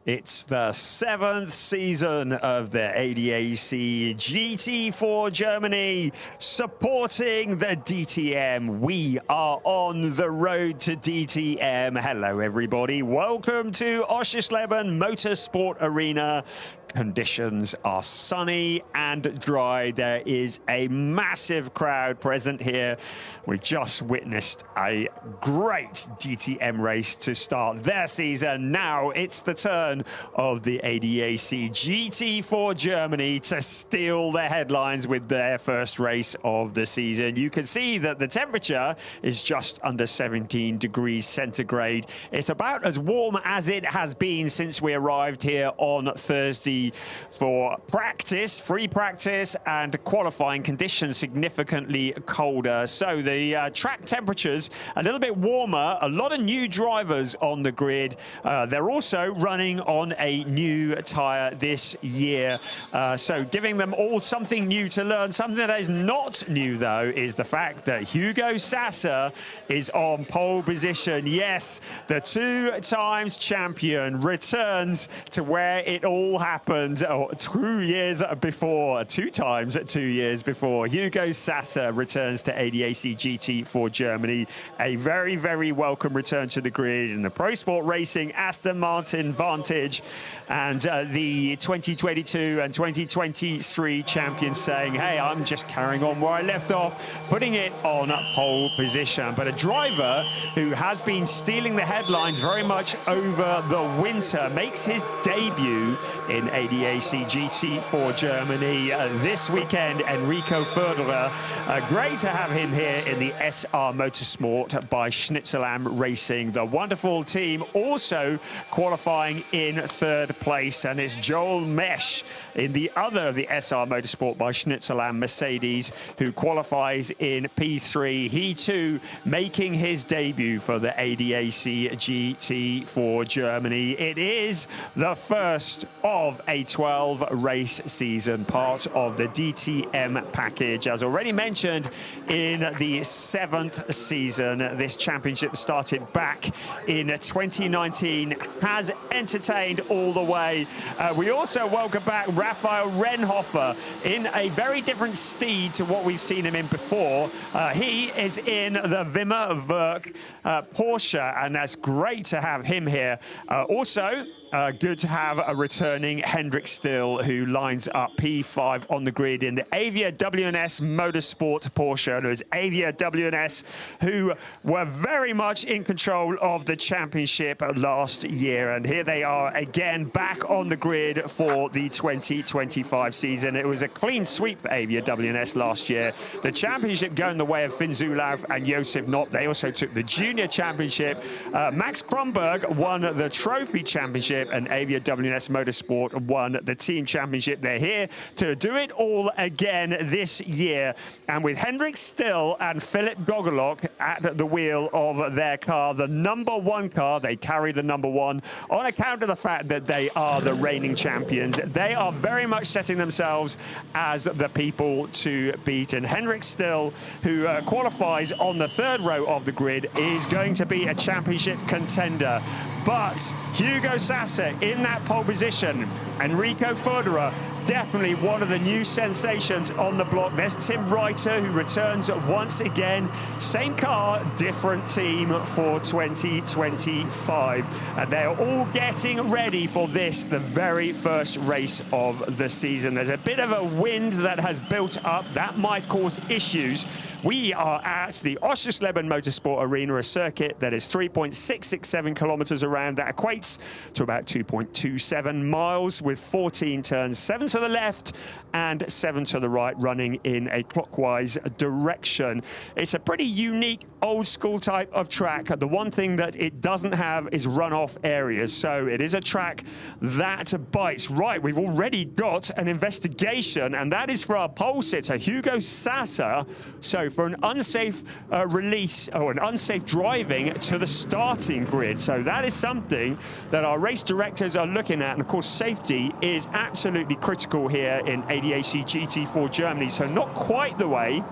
It's the 7th season of the ADAC GT4 Germany, supporting the DTM. We are on the road to DTM. Hello, everybody. Welcome to Oschersleben Motorsport Arena. Conditions are sunny and dry. There is a massive crowd present here. We've just witnessed a great DTM race to start their season. Now it's the turn of the ADAC GT4 Germany to steal the headlines with their first race of the season. You can see that the temperature is just under 17 degrees centigrade. It's about as warm as it has been since we arrived here on Thursday for practice, free practice, and qualifying. Conditions significantly colder. So the track temperatures a little bit warmer. A lot of new drivers on the grid. They're also running on a new tyre this year. So giving them all something new to learn. Something that is not new, though, is the fact that Hugo Sasser is on pole position. Yes, the two-times champion returns to where it all happened. 2 years before, 2 times 2 years before. Hugo Sasser returns to ADAC GT4 Germany. A very, very welcome return to the grid in the Pro Sport Racing Aston Martin Vantage, and the 2022 and 2023 champions saying, hey, I'm just carrying on where I left off, putting it on pole position. But a driver who has been stealing the headlines very much over the winter makes his debut in ADAC GT4 Germany this weekend. Enrico Förderer, great to have him here in the SR Motorsport by Schnitzelam Racing. The wonderful team also qualifying in 3rd place, and it's Joel Mesch in the other of the SR Motorsport by Schnitzelam Mercedes, who qualifies in P3. He too making his debut for the ADAC GT4 Germany. It is the first of a 12-race season, part of the DTM package. As already mentioned, in the 7th season, this championship started back in 2019, has entertained all the way. We also welcome back Raphael Renhofer in a very different steed to what we've seen him in before. He is in the Wimmer Werk Porsche, and that's great to have him here. Also, good to have a returning Hendrik Still, who lines up P5 on the grid in the Avia WNS Motorsport Porsche. And it was Avia WNS who were very much in control of the championship last year. And here they are again back on the grid for the 2025 season. It was a clean sweep for Avia WNS last year. The championship going the way of Finn Zulauf and Josef Knopp. They also took the junior championship. Max Kronberg won the trophy championship, and Avia WNS Motorsport won the team championship. They're here to do it all again this year. And with Hendrik Still and Philip Gogolok at the wheel of their car, the #1 car, they carry the #1 on account of the fact that they are the reigning champions. They are very much setting themselves as the people to beat. And Hendrik Still, who qualifies on the 3rd row of the grid, is going to be a championship contender. But Hugo Sasser in that pole position, Enrico Förderer, definitely one of the new sensations on the block. There's Tim Reiter, who returns once again. Same car, different team for 2025. And they're all getting ready for this, the very first race of the season. There's a bit of a wind that has built up. That might cause issues. We are at the Oschersleben Motorsport Arena, a circuit that is 3.667 kilometers around. That equates to about 2.27 miles with 14 turns, 7 to the left and 7 to the right, running in a clockwise direction. It's a pretty unique old school type of track. The one thing that it doesn't have is runoff areas. So it is a track that bites. Right, we've already got an investigation, and that is for our pole sitter, Hugo Sasser. So for an unsafe release or an unsafe driving to the starting grid. So that is something that our race directors are looking at. And of course, safety is absolutely critical here in ADAC GT4 Germany. So not quite the way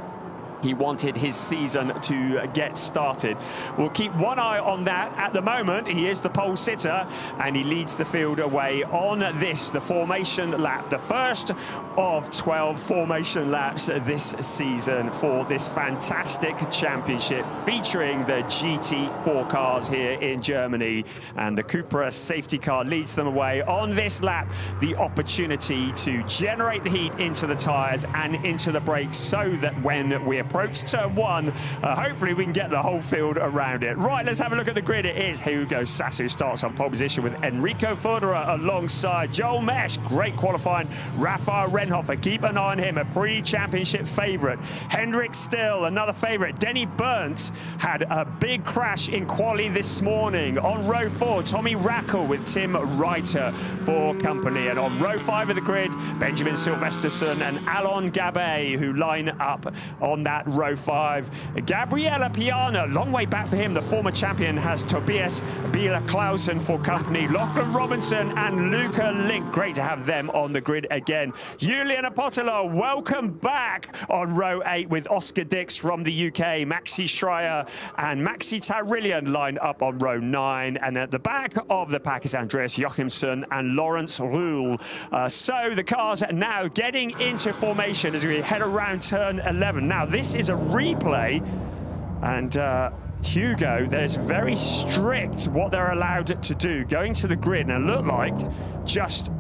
he wanted his season to get started. We'll keep one eye on that. At the moment, he is the pole sitter, and he leads the field away on this, the formation lap, the first of 12 formation laps this season for this fantastic championship featuring the GT4 cars here in Germany. And the Cupra safety car leads them away on this lap, the opportunity to generate the heat into the tires and into the brakes, so that when we approach turn one, hopefully we can get the whole field around it. Right, let's have a look at the grid. It is Hugo Sasser who starts on pole position with Enrico Federer alongside Joel Mesh. Great qualifying. Rafael Renhofer, keep an eye on him, a pre-championship favourite. Hendrik Still, another favourite. Denny Burnt had a big crash in quali this morning. On row 4, Tommy Rackle with Tim Reiter for company. And on row 5 of the grid, Benjamin Silvesterson and Alon Gabay, who line up on that row 5. Gabriella Piana, long way back for him. The former champion has Tobias Bieler-Clausen for company. Lachlan Robinson and Luca Link. Great to have them on the grid again. Julian Apotolo, welcome back on row 8 with Oscar Dix from the UK. Maxi Schreier and Maxi Tarillion line up on row 9. And at the back of the pack is Andreas Jochimsen and Lawrence Ruhl. So the cars now getting into formation as we head around turn 11. Now, this is a replay, and Hugo, there's very strict what they're allowed to do. Going to the grid, and it looked like just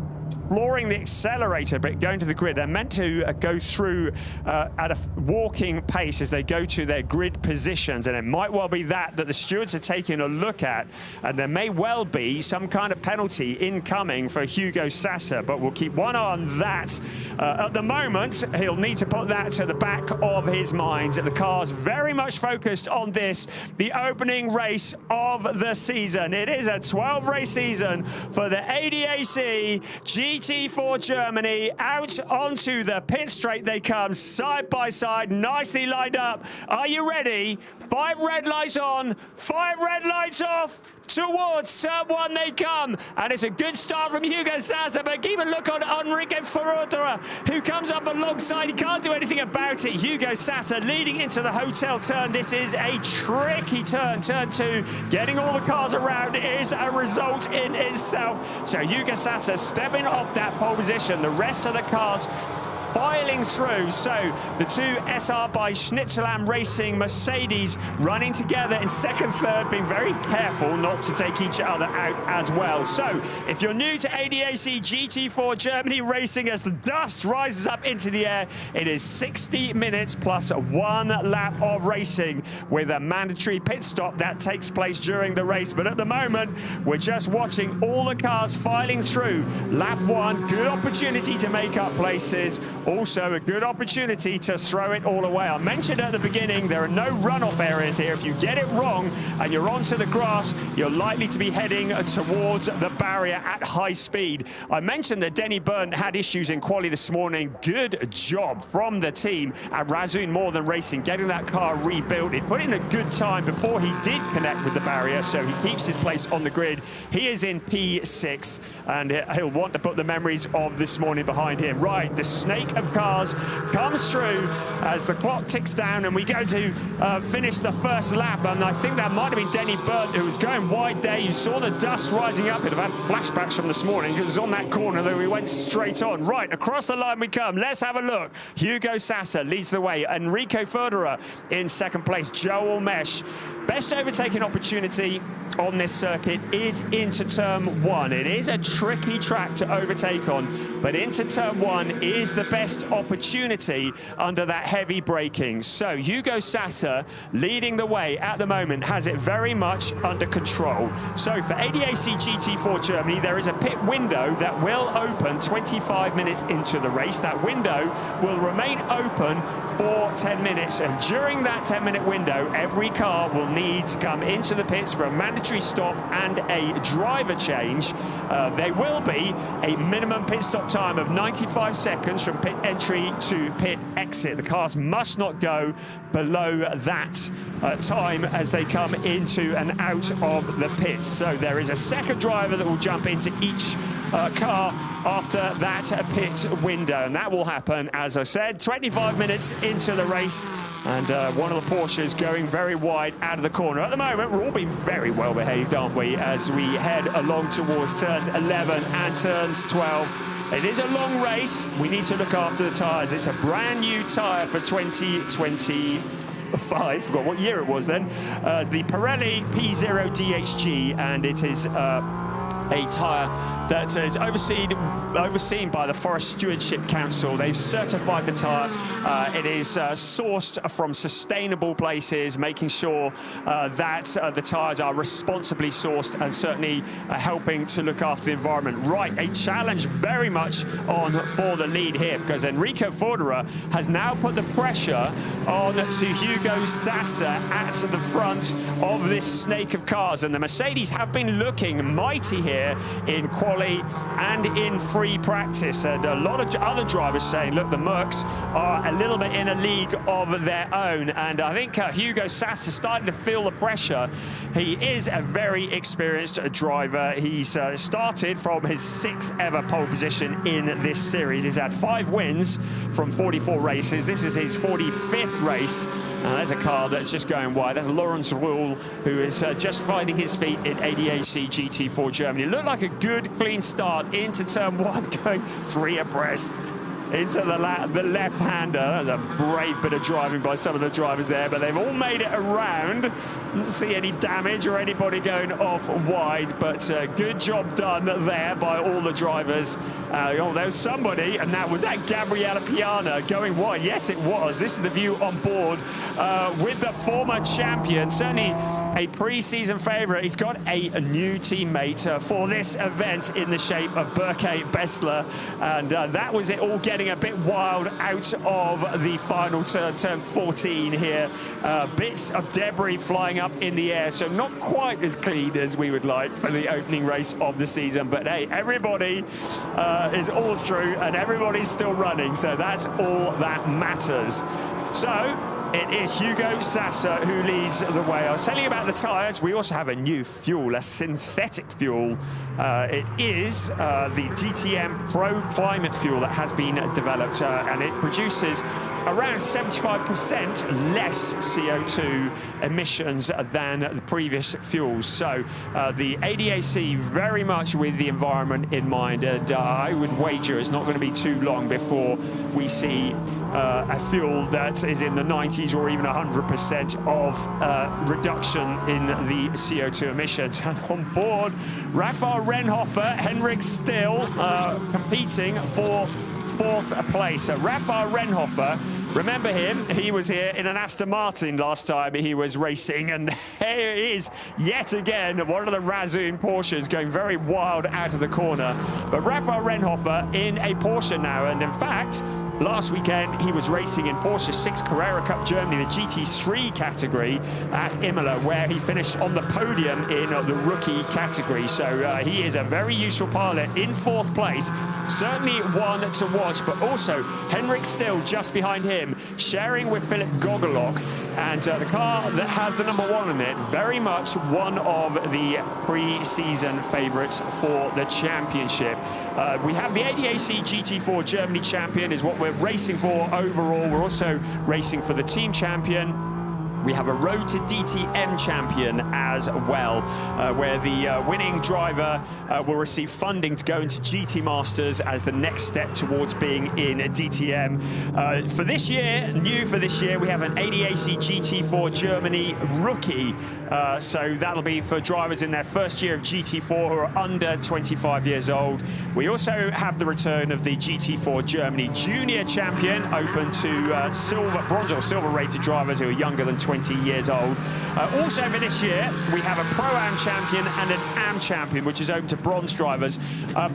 flooring the accelerator, but going to the grid. They're meant to go through at a walking pace as they go to their grid positions, and it might well be that the stewards are taking a look at, and there may well be some kind of penalty incoming for Hugo Sasser, but we'll keep one eye on that. At the moment, he'll need to put that to the back of his mind. The car's very much focused on this, the opening race of the season. It is a 12-race season for the ADAC GT4 Germany. Out onto the pit straight they come, side by side, nicely lined up. Are you ready? 5 red lights on, 5 red lights off. Towards turn 1 they come, and it's a good start from Hugo Sasser, but keep a look on Enrique Federer, who comes up alongside. He can't do anything about it. Hugo Sasser leading into the hotel turn. This is a tricky turn. Turn 2, getting all the cars around is a result in itself. So Hugo Sasser stepping off that pole position. The rest of the cars filing through. So the 2 SR by Schnitzelam Racing Mercedes running together in second, third, being very careful not to take each other out as well. So if you're new to ADAC GT4 Germany racing, as the dust rises up into the air, it is 60 minutes plus 1 lap of racing with a mandatory pit stop that takes place during the race. But at the moment, we're just watching all the cars filing through. Lap 1, good opportunity to make up places. Also a good opportunity to throw it all away. I mentioned at the beginning, there are no runoff areas here. If you get it wrong and you're onto the grass, you're likely to be heading towards the barrier at high speed. I mentioned that Denny Burnt had issues in quali this morning. Good job from the team at Razzoon More Than Racing, getting that car rebuilt. He put in a good time before he did connect with the barrier, so he keeps his place on the grid. He is in P6, and he'll want to put the memories of this morning behind him. Right, the snake of cars comes through as the clock ticks down, and we go to finish the first lap. And I think that might have been Denny Burnt who was going wide there. You saw the dust rising up. It'd have had flashbacks from this morning. It was on that corner that we went straight on. Right, across the line we come. Let's have a look. Hugo Sasser leads the way. Enrico Federer in second place. Joel Mesh. Best overtaking opportunity on this circuit is into turn 1. It is a tricky track to overtake on, but into turn 1 is the best opportunity under that heavy braking. So Hugo Sasser leading the way at the moment, has it very much under control. So for ADAC GT4 Germany, there is a pit window that will open 25 minutes into the race. That window will remain open for 10 minutes, and during that 10-minute window, every car will need to come into the pits for a mandatory stop and a driver change. There will be a minimum pit stop time of 95 seconds from pit entry to pit exit. The cars must not go below that time as they come into and out of the pits. So there is a second driver that will jump into each car after that pit window. And that will happen, as I said, 25 minutes into the race. And one of the Porsches going very wide out of the corner. At the moment, we're all being very well behaved, aren't we, as we head along towards turns 11 and turns 12. It is a long race. We need to look after the tyres. It's a brand new tyre for 2025. Forgot what year it was then. The Pirelli P0 DHG, and it is a tyre that is overseen by the Forest Stewardship Council. They've certified the tyre. It is sourced from sustainable places, making sure that the tyres are responsibly sourced and certainly helping to look after the environment. Right, a challenge very much on for the lead here, because Enrico Fordera has now put the pressure on to Hugo Sassa at the front of this snake of cars. And the Mercedes have been looking mighty here in quali and in free practice, and a lot of other drivers saying, look, the Mercs are a little bit in a league of their own. And I think Hugo Sassa is starting to feel the pressure. He is a very experienced driver. He's started from his 6th ever pole position in this series. He's had 5 wins from 44 races. This is his 45th race. There's a car that's just going wide. That's Lawrence Ruhl, who is just finding his feet in ADAC GT4 Germany. It looked like a good, clean start into turn 1, going 3 abreast into the left-hander. That was a brave bit of driving by some of the drivers there, but they've all made it around. Didn't see any damage or anybody going off wide, but good job done there by all the drivers. Oh, there was somebody, and that was Gabriele Piana going wide. Yes, it was. This is the view on board with the former champion, certainly a pre-season favourite. He's got a new teammate for this event in the shape of Berke Bessler, and that was it all getting a bit wild out of the final turn, turn 14 here. Bits of debris flying up in the air, so not quite as clean as we would like for the opening race of the season. But hey, everybody is all through and everybody's still running, so that's all that matters. So it is Hugo Sassa who leads the way. I was telling you about the tyres. We also have a new fuel, a synthetic fuel. It is the DTM Pro Climate fuel that has been developed, and it produces around 75% less CO2 emissions than the previous fuels. So the ADAC very much with the environment in mind, and I would wager it's not going to be too long before we see a fuel that is in the 90s or even 100% of reduction in the CO2 emissions. And on board, Rafael Renhofer, Henrik Still competing for 4th place. So Rafael Renhofer, remember him, he was here in an Aston Martin last time he was racing, and here he is yet again, one of the Razzoon Porsches going very wild out of the corner. But Rafael Renhofer in a Porsche now, and in fact, last weekend he was racing in Porsche 6 Carrera Cup Germany, the GT3 category at Imola, where he finished on the podium in the rookie category. So he is a very useful pilot in 4th place, certainly one to watch, but also Henrik Still just behind him, sharing with Philip Gogolok, and the car that has the #1 in it, very much one of the pre-season favourites for the championship. We have the ADAC GT4 Germany champion is what we're racing for overall. We're also racing for the team champion. We have a Road to DTM champion as well, where the winning driver will receive funding to go into GT Masters as the next step towards being in DTM. For this year, new for this year, we have an ADAC GT4 Germany rookie. So that'll be for drivers in their first year of GT4 who are under 25 years old. We also have the return of the GT4 Germany junior champion, open to bronze or silver rated drivers who are younger than 20 years old. Also for this year, we have a Pro-Am champion and an Am champion, which is open to bronze drivers,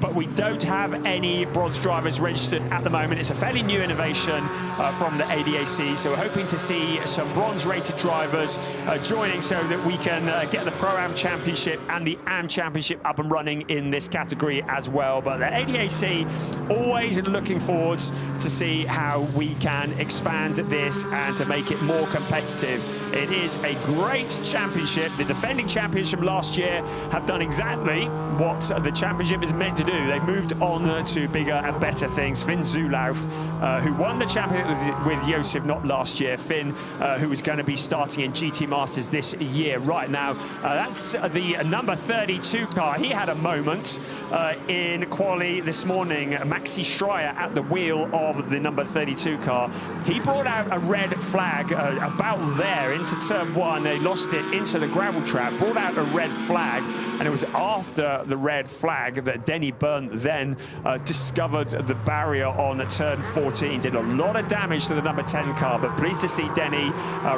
but we don't have any bronze drivers registered at the moment. It's a fairly new innovation from the ADAC, so we're hoping to see some bronze-rated drivers joining so that we can get the Pro-Am championship and the Am championship up and running in this category as well. But the ADAC always looking forwards to see how we can expand this and to make it more competitive It is a great championship. The defending champions from last year have done exactly what the championship is meant to do. They moved on to bigger and better things. Finn Zulauf, who won the championship with Josef not last year. Finn, who is going to be starting in GT Masters this year. Right now, that's the number 32 car. He had a moment in quali this morning. Maxi Schreier at the wheel of the number 32 car. He brought out a red flag about there into turn one. They lost it into the gravel trap, brought out a red flag, and it was after the red flag that Denny Byrne then discovered the barrier on turn 14. Did a lot of damage to the number 10 car, but pleased to see Denny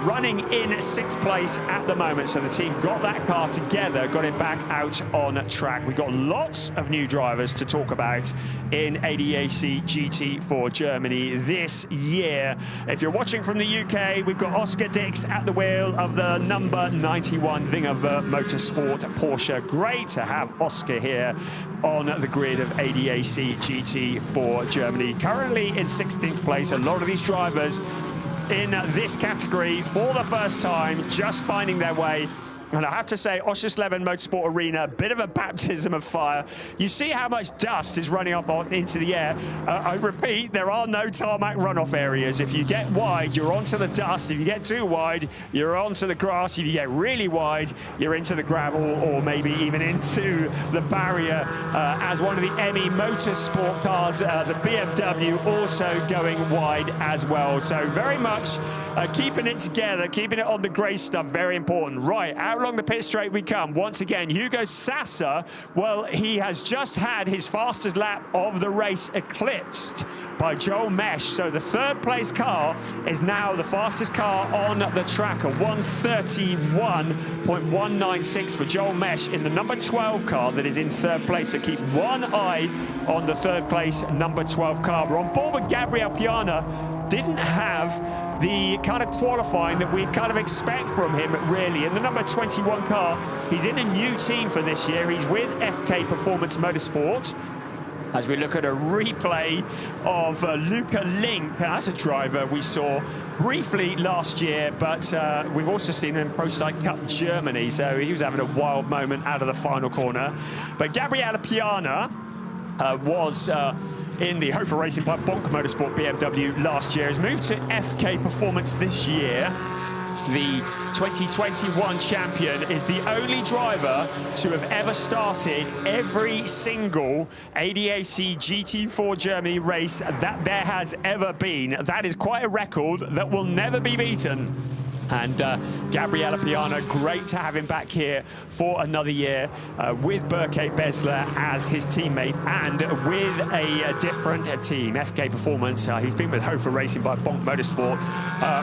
running in 6th place at the moment. So the team got that car together, got it back out on track. We've got lots of new drivers to talk about in ADAC GT4 Germany this year. If you're watching from the UK, we've got Oscar Dix at the wheel of the number 91 Wingerver Motorsport Porsche. Great to have Oscar here on the grid of ADAC GT4 Germany. Currently in 16th place. A lot of these drivers in this category for the first time, just finding their way. And I have to say, Oschersleben Motorsport Arena, a bit of a baptism of fire. You see how much dust is running up into the air. I repeat, there are no tarmac runoff areas. If you get wide, you're onto the dust. If you get too wide, you're onto the grass. If you get really wide, you're into the gravel or maybe even into the barrier. As one of the ME Motorsport cars, the BMW also going wide as well. So very much keeping it together, keeping it on the grey stuff, very important. Right, out along the pit straight we come. Once again, Hugo Sasser, well, he has just had his fastest lap of the race eclipsed by Joel Mesh. So the 3rd place car is now the fastest car on the track, a 1:31.196 for Joel Mesh in the number 12 car that is in 3rd place. So keep one eye on the 3rd place number 12 car. We're on board with Gabriel Piana. Didn't have the kind of qualifying that we'd kind of expect from him, really. In the number 21 car, he's in a new team for this year. He's with FK Performance Motorsport. As we look at a replay of Luca Link, that's a driver we saw briefly last year, but we've also seen him in Pro Cycle Cup Germany, so he was having a wild moment out of the final corner. But Gabriele Piana was in the Hofer Racing by Bonk Motorsport BMW last year, has moved to FK Performance this year. The 2021 champion is the only driver to have ever started every single ADAC GT4 Germany race that there has ever been. That is quite a record that will never be beaten. And Gabriele Piana, great to have him back here for another year with Berke Besler as his teammate and with a different team, FK Performance. He's been with Hofer Racing by Bonk Motorsport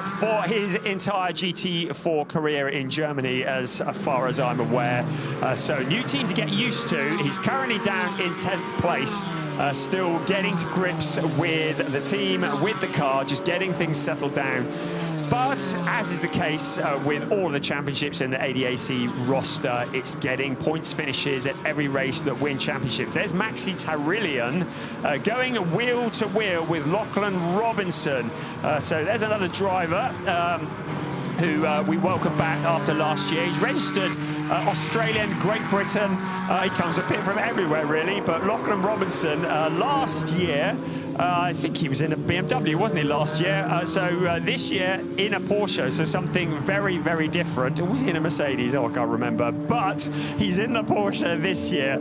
for his entire GT4 career in Germany, as far as I'm aware. So new team to get used to. He's currently down in 10th place. Still getting to grips with the team, with the car, just getting things settled down. But, as is the case with all the championships in the ADAC roster, it's getting points finishes at every race that win championships. There's Maxi Tarillion going wheel to wheel with Lachlan Robinson. So there's another driver who we welcome back after last year. He's registered Australian, Great Britain. He comes a bit from everywhere, really. But Lachlan Robinson, last year, I think he was in a BMW, wasn't he, last year? So this year in a Porsche, so something very, very different. Or was he in a Mercedes? Oh, I can't remember. But he's in the Porsche this year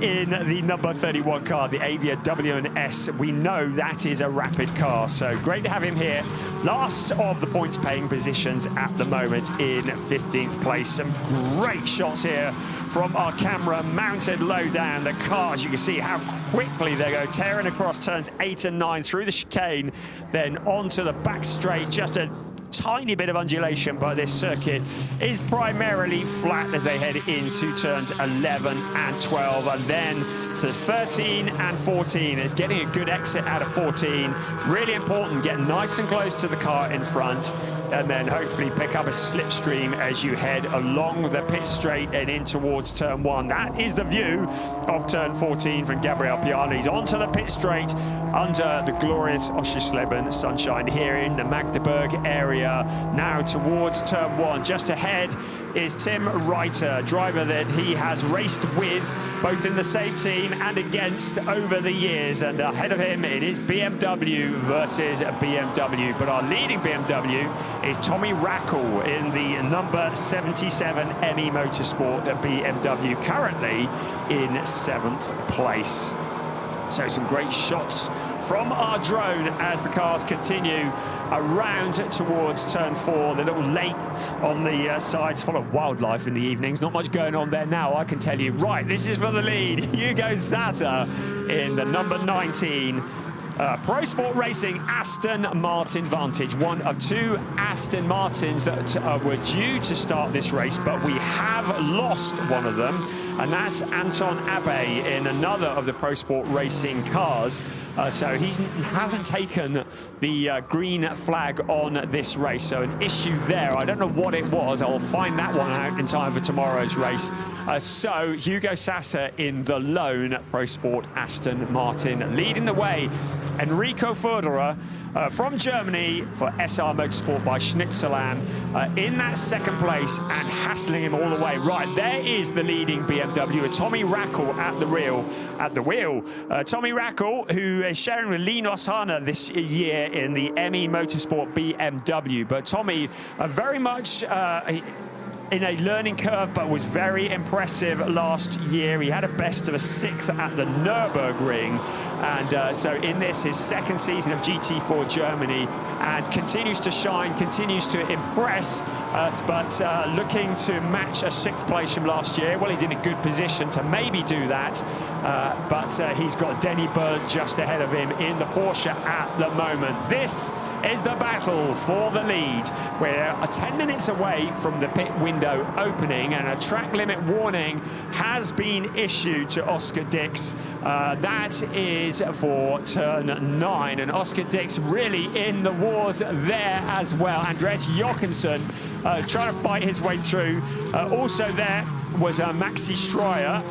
in the number 31 car, the Avia W&S. We know that is a rapid car, so great to have him here. Last of the points-paying positions at the moment in 15th place. Some great shots here from our camera mounted low down. The cars, you can see how quickly they go, tearing across turns 8 and 9 through the chicane, then onto the back straight. Just a tiny bit of undulation, but this circuit is primarily flat as they head into turns 11 and 12, and then So 13 and 14 is getting a good exit out of 14. Really important, get nice and close to the car in front, and then hopefully pick up a slipstream as you head along the pit straight and in towards turn 1. That is the view of turn 14 from Gabriel Piani's onto the pit straight under the glorious Oschersleben sunshine here in the Magdeburg area. Now towards turn 1. Just ahead is Tim Reiter, driver that he has raced with both in the same team and against over the years, and ahead of him it is BMW versus BMW, but our leading BMW is Tommy Rackle in the number 77 ME Motorsport BMW, currently in 7th place. So some great shots from our drone as the cars continue around towards turn 4. The little lake on the sides full of wildlife in the evenings. Not much going on there now, I can tell you. Right, this is for the lead. Hugo Sasser in the number 19. Pro Sport Racing Aston Martin Vantage, one of 2 Aston Martins that were due to start this race, but we have lost one of them, and that's Anton Abe in another of the Pro Sport Racing cars. So he hasn't taken the green flag on this race, so an issue there. I don't know what it was. I'll find that one out in time for tomorrow's race. So Hugo Sasser in the lone Pro Sport Aston Martin leading the way. Enrico Förderer from Germany for SR Motorsport by Schnitzelam in that 2nd place and hassling him all the way. Right, there is the leading BMW, Tommy Rackle at the wheel. Tommy Rackle, who is sharing with Linus Hana this year in the ME Motorsport BMW. But Tommy very much in a learning curve, but was very impressive last year. He had a best of a 6th at the Nürburgring, and so in this, his 2nd season of GT4 Germany, and continues to shine, continues to impress us, but looking to match a 6th place from last year. Well, he's in a good position to maybe do that, but he's got Denny Bird just ahead of him in the Porsche at the moment. This is the battle for the lead. We're 10 minutes away from the pit window opening, and a track limit warning has been issued to Oscar Dix. That is for turn 9, and Oscar Dix really in the wars there as well. Andreas Jochemsen trying to fight his way through. Also there was Maxi Schreier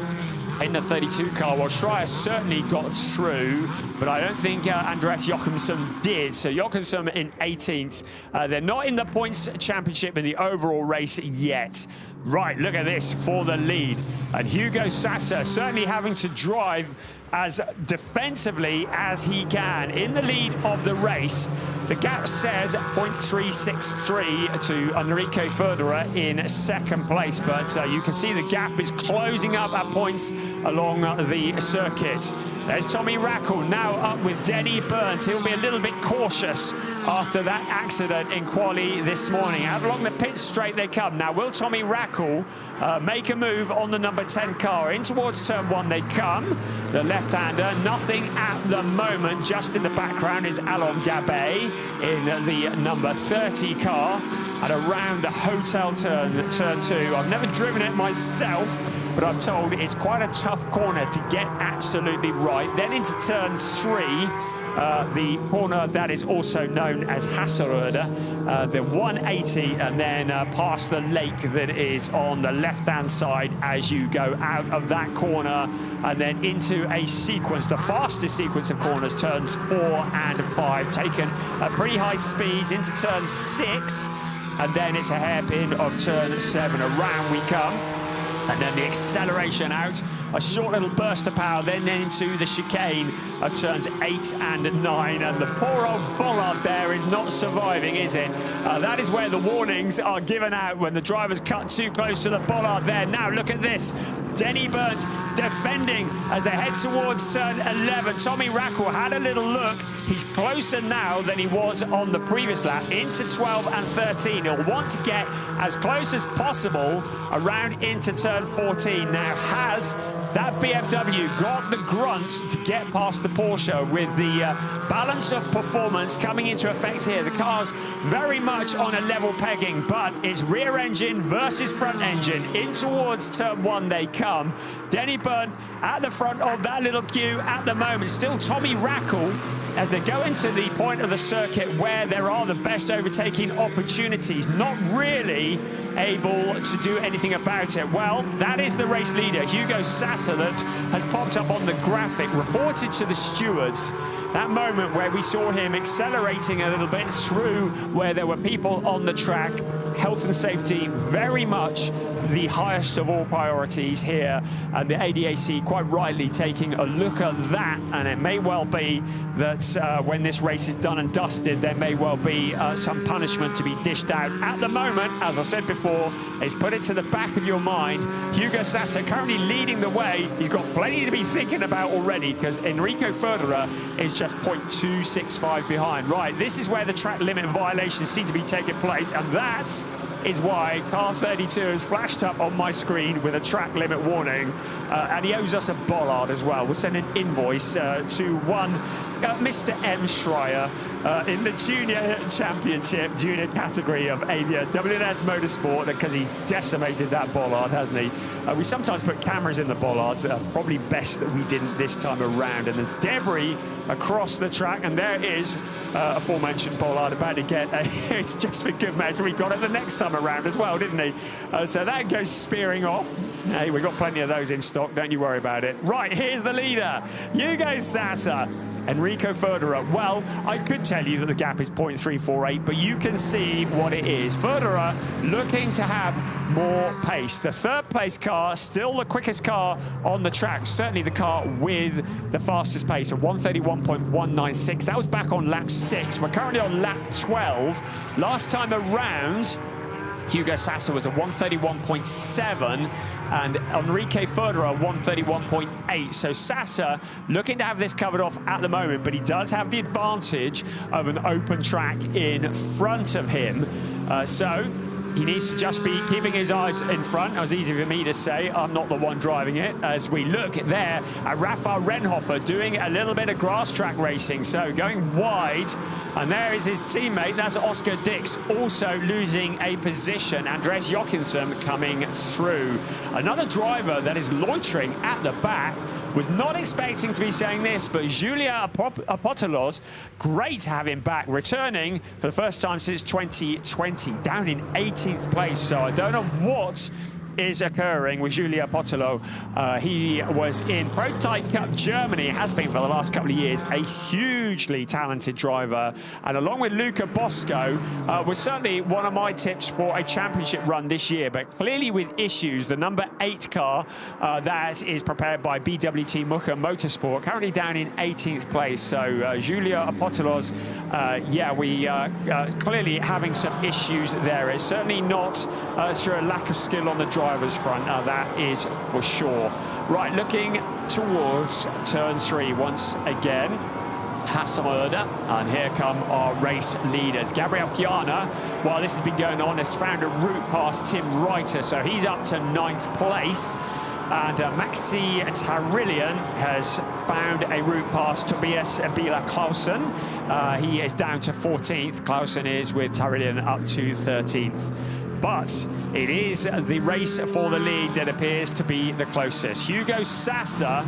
in the 32 car. Well, Schreier certainly got through, but I don't think Andreas Jochemsen did. So Jochemsen in 18th. They're not in the points championship in the overall race yet. Right, look at this for the lead. And Hugo Sasser certainly having to drive as defensively as he can in the lead of the race. The gap says 0.363 to Enrico Förderer in 2nd place, but you can see the gap is closing up at points along the circuit. There's Tommy Rackle now up with Denny Burns. He'll be a little bit cautious after that accident in quali this morning. Out along the pit straight they come. Now, will Tommy Rackle make a move on the number 10 car? In towards turn 1 they come. The left-hander, nothing at the moment. Just in the background is Alon Gabet in the number 30 car at around the hotel turn 2. I've never driven it myself, but I'm told it's quite a tough corner to get absolutely right. Then into turn 3, the corner that is also known as Hasseröder, the 180, and then past the lake that is on the left-hand side as you go out of that corner, and then into a sequence, the fastest sequence of corners, turns 4 and 5, taken at pretty high speeds into turn 6, and then it's a hairpin of turn 7. Around we come. And then the acceleration out, a short little burst of power, then into the chicane of turns 8 and 9. And the poor old bollard there is not surviving, is it? That is where the warnings are given out when the drivers cut too close to the bollard there. Now look at this. Denny Burnt defending as they head towards turn 11. Tommy Rackle had a little look. He's closer now than he was on the previous lap, into 12 and 13. He'll want to get as close as possible around into turn 14. Now has that BMW got the grunt to get past the Porsche with the balance of performance coming into effect here. The car's very much on a level pegging, but it's rear engine versus front engine. In towards turn one they come. Denny Byrne at the front of that little queue at the moment. Still Tommy Rackle as they go into the point of the circuit where there are the best overtaking opportunities, not really able to do anything about it. Well, that is the race leader, Hugo Sasser, that has popped up on the graphic, reported to the stewards. That moment where we saw him accelerating a little bit through where there were people on the track. Health and safety very much the highest of all priorities here, and the ADAC quite rightly taking a look at that, and it may well be that when this race is done and dusted, there may well be some punishment to be dished out. At the moment, as I said before, is put it to the back of your mind. Hugo Sasser currently leading the way. He's got plenty to be thinking about already, because Enrico Ferderer is just 0.265 behind. Right, this is where the track limit violations seem to be taking place, and that is why car 32 has flashed up on my screen with a track limit warning, and he owes us a bollard as well. We'll send an invoice to one Mr. M. Schreier in the junior championship, junior category of WNS Motorsport, because he decimated that bollard, hasn't he? We sometimes put cameras in the bollards. Probably best that we didn't this time around. And there's debris across the track, and there is aforementioned bollard about to get a it's just for good measure. He got it the next time around as well, didn't he? So that goes spearing off. Hey, we've got plenty of those in stock, don't you worry about it. Right, here's the leader, Hugo Sasser. Enrico Ferderer, well, I could tell you that the gap is 0.348, but you can see what it is. Ferderer looking to have more pace. The third place car, still the quickest car on the track, certainly the car with the fastest pace of 131.196. That was back on lap 6. We're currently on lap 12. Last time around, Hugo Sasser was at 131.7 and Enrique Ferderer 131.8. So Sasser looking to have this covered off at the moment, but he does have the advantage of an open track in front of him. So he needs to just be keeping his eyes in front. It was easy for me to say. I'm not the one driving it. As we look there at Rafael Renhofer doing a little bit of grass track racing. So going wide. And there is his teammate. That's Oscar Dix also losing a position. Andreas Jochimsen coming through. Another driver that is loitering at the back. Was not expecting to be saying this, but Julia Apotelos, great to have him back, returning for the first time since 2020, down in 18th place. So I don't know what is occurring with Julia Potolo. He was in Prototype Cup Germany, has been for the last couple of years, a hugely talented driver, and along with Luca Bosco was certainly one of my tips for a championship run this year, but clearly with issues. The number 8 car that is prepared by BWT Motorsport, currently down in 18th place. So Julia Apotelos, yeah, we clearly having some issues there. It's certainly not through a lack of skill on the driver's front, that is for sure. Right, looking towards turn 3 once again. Hasselmörder, and here come our race leaders. Gabriel Chiana, while this has been going on, has found a route past Tim Reiter, so he's up to 9th place. And Maxi Tarillian has found a route past Tobias Bila Clausen. He is down to 14th. Clausen is with Tarillian up to 13th. But it is the race for the lead that appears to be the closest. Hugo Sasser,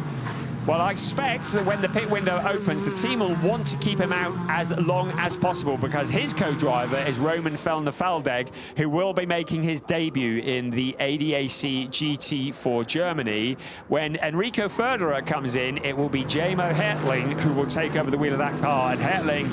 well, I expect that when the pit window opens, the team will want to keep him out as long as possible, because his co-driver is Roman Fellner-Feldegg, who will be making his debut in the ADAC GT4 Germany. When Enrico Ferderer comes in, it will be Jamo Hertling who will take over the wheel of that car. And Hertling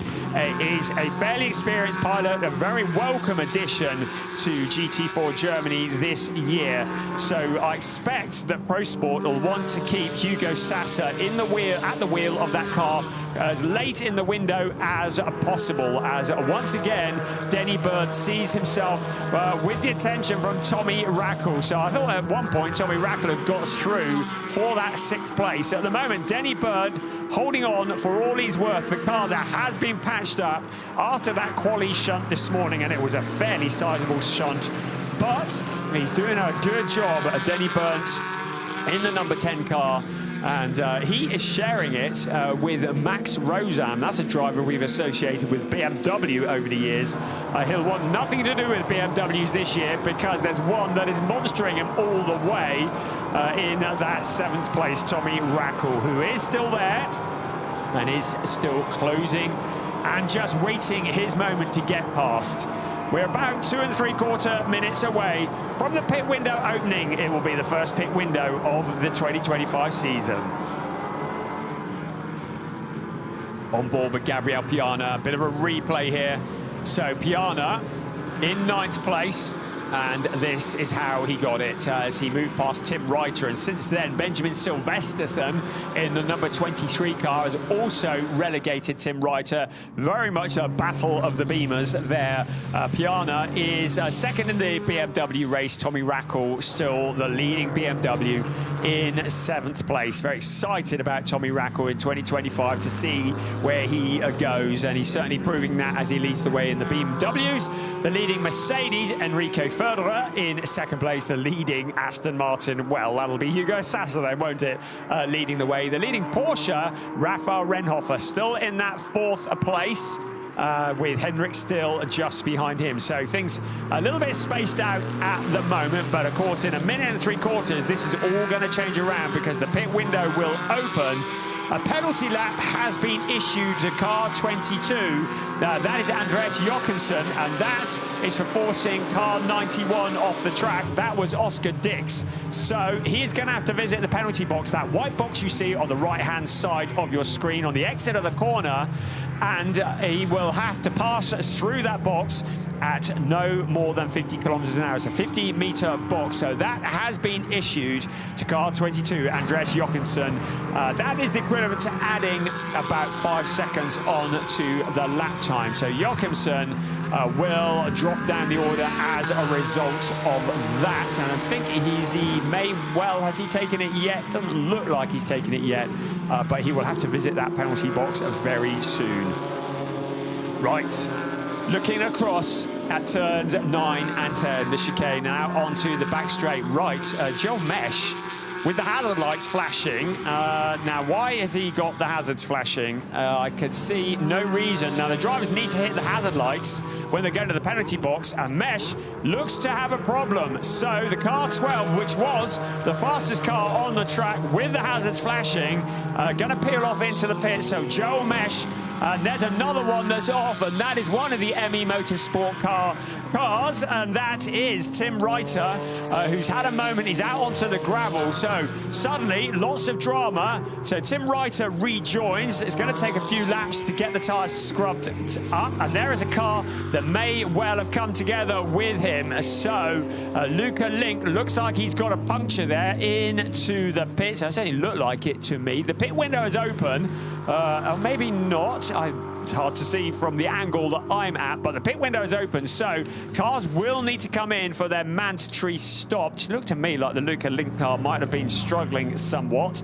is a fairly experienced pilot, a very welcome addition to GT4 Germany this year. So I expect that Pro Sport will want to keep Hugo Sasser in the wheel, at the wheel of that car as late in the window as possible, as once again Denny Byrne sees himself with the attention from Tommy Rackle. So I thought at one point Tommy Rackle had got through for that 6th place. At the moment, Denny Byrne holding on for all he's worth, the car that has been patched up after that quali shunt this morning, and it was a fairly sizable shunt, but he's doing a good job at Denny Byrne's in the number 10 car, and he is sharing it with Max Rosam. That's a driver we've associated with BMW over the years. He'll want nothing to do with BMWs this year because there's one that is monstering him all the way in that 7th place, Tommy Rackle, who is still there and is still closing and just waiting his moment to get past. We're about 2 3/4 minutes away from the pit window opening. It will be the first pit window of the 2025 season. On board with Gabriel Piana, a bit of a replay here. So Piana in 9th place, and this is how he got it as he moved past Tim Reiter. And since then, Benjamin Silvesterson in the number 23 car has also relegated Tim Reiter. Very much a battle of the Beamers there. Piana is second in the BMW race. Tommy Rackle still the leading BMW in 7th place. Very excited about Tommy Rackle in 2025 to see where he goes. And he's certainly proving that as he leads the way in the BMWs. The leading Mercedes, Enrico Federer in 2nd place, the leading Aston Martin. Well, that'll be Hugo Sasser then, won't it? Leading the way. The leading Porsche, Rafael Renhofer, still in that 4th place. With Hendrick still just behind him. So things a little bit spaced out at the moment, but of course in a minute and 3/4 this is all going to change around because the pit window will open. A penalty lap has been issued to car 22. That is Andreas Jochimsen, and that is for forcing car 91 off the track. That was Oscar Dix. So he is going to have to visit the penalty box, that white box you see on the right-hand side of your screen on the exit of the corner, and he will have to pass through that box at no more than 50 kilometers an hour. It's a 50-meter box, so that has been issued to car 22, Andreas Jochimsen. That is the equivalent to adding about 5 seconds on to the lap time. So Jochimsen will drop down the order as a result of that. And I think he may well, has he taken it yet? Doesn't look like he's taken it yet, but he will have to visit that penalty box very soon. Right, looking across at turns 9 and 10, the chicane now onto the back straight. Right, Joe Mesh with the hazard lights flashing. Now, why has he got the hazards flashing? I could see no reason. Now, the drivers need to hit the hazard lights when they go to the penalty box, and Mesh looks to have a problem. So the car 12, which was the fastest car on the track with the hazards flashing, gonna peel off into the pit. So Joe Mesh, and there's another one that's off, and that is one of the ME Motorsport cars, and that is Tim Reiter, who's had a moment. He's out onto the gravel, so suddenly lots of drama. So Tim Reiter rejoins. It's going to take a few laps to get the tyres scrubbed up, and there is a car that may well have come together with him. So Luca Link looks like he's got a puncture there into the pits. It certainly looked like it to me. The pit window is open, or maybe not. It's hard to see from the angle that I'm at, but the pit window is open, so cars will need to come in for their mandatory stop. It looked to me like the Luca Link car might have been struggling somewhat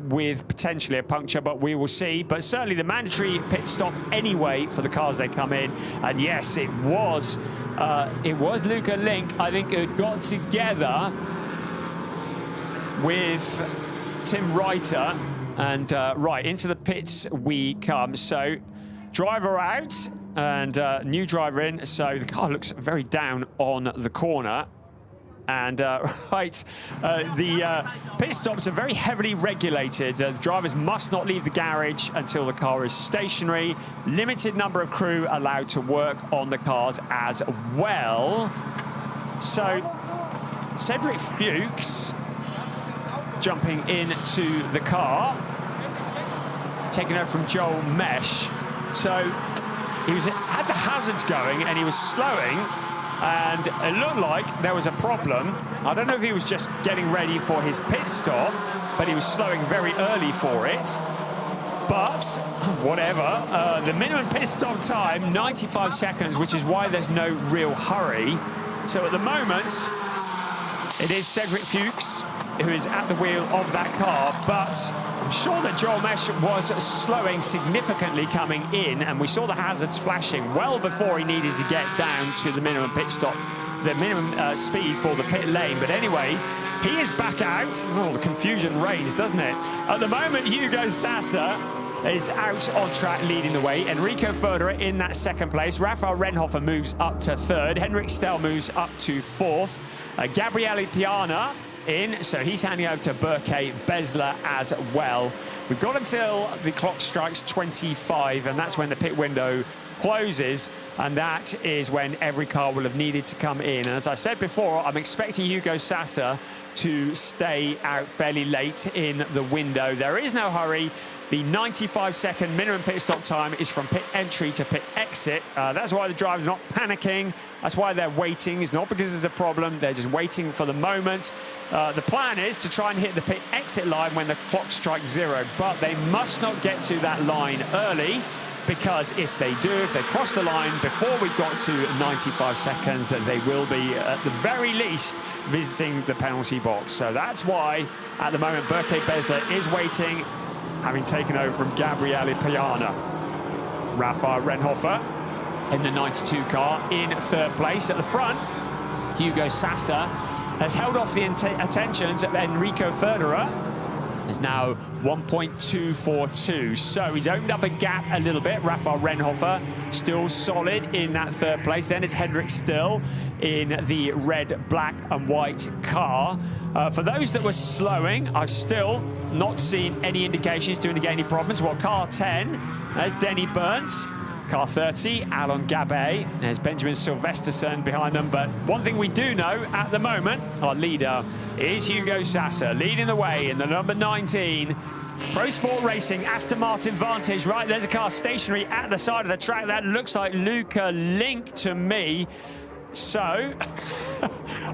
with potentially a puncture, but we will see. But certainly the mandatory pit stop anyway for the cars they come in. And yes, it was Luca Link, I think, who got together with Tim Reiter. And right, into the pits we come. So driver out and new driver in. So the car looks very down on the corner. And right, the pit stops are very heavily regulated. The drivers must not leave the garage until the car is stationary. Limited number of crew allowed to work on the cars as well. So Cedric Fuchs jumping into the car, taking out from Joel Mesh. So he had the hazards going and he was slowing, and it looked like there was a problem. I don't know if he was just getting ready for his pit stop, but he was slowing very early for it. But whatever, the minimum pit stop time, 95 seconds, which is why there's no real hurry. So at the moment, it is Cedric Fuchs who is at the wheel of that car, but I'm sure that Joel Mesh was slowing significantly coming in, and we saw the hazards flashing well before he needed to get down to the minimum pit stop, the minimum speed for the pit lane. But anyway, He is back out. Oh, the confusion reigns, doesn't it? At the moment, Hugo Sasa is out on track leading the way. Enrico Ferderer in that second place. Rafael Renhofer moves up to third. Henrik Stell moves up to fourth. Gabriele Piana in, so he's handing over to Berke Besler as well. We've got until the clock strikes 25, and that's when the pit window closes, and that is when every car will have needed to come in. And as I said before, I'm expecting Hugo Sasa to stay out fairly late in the window. There is no hurry. The 95-second minimum pit stop time is from pit entry to pit exit. That's why the driver's not panicking. That's why they're waiting. It's not because there's a problem. They're just waiting for the moment. The plan is to try and hit the pit exit line when the clock strikes 0, but they must not get to that line early, because if they do, if they cross the line before we've got to 95 seconds, then they will be, at the very least, visiting the penalty box. So that's why, at the moment, Berke Besler is waiting, having taken over from Gabriele Piana. Rafael Renhofer in the 92 car in third place. At the front, Hugo Sasa has held off the attentions of Enrico Ferderer. Is now 1.242, so he's opened up a gap a little bit. Rafael Renhofer still solid in that third place. Then it's Henrik Stell in the red, black and white car. For those that were slowing, I've still not seen any indications to indicate any problems. Well, car 10, there's Denny Burns. Car 30, Alon Gabet. There's Benjamin Silvesterson behind them. But one thing we do know at the moment, our leader is Hugo Sasa, leading the way in the number 19. Pro Sport Racing, Aston Martin Vantage. Right, there's a car stationary at the side of the track. That looks like Luca Link to me. So,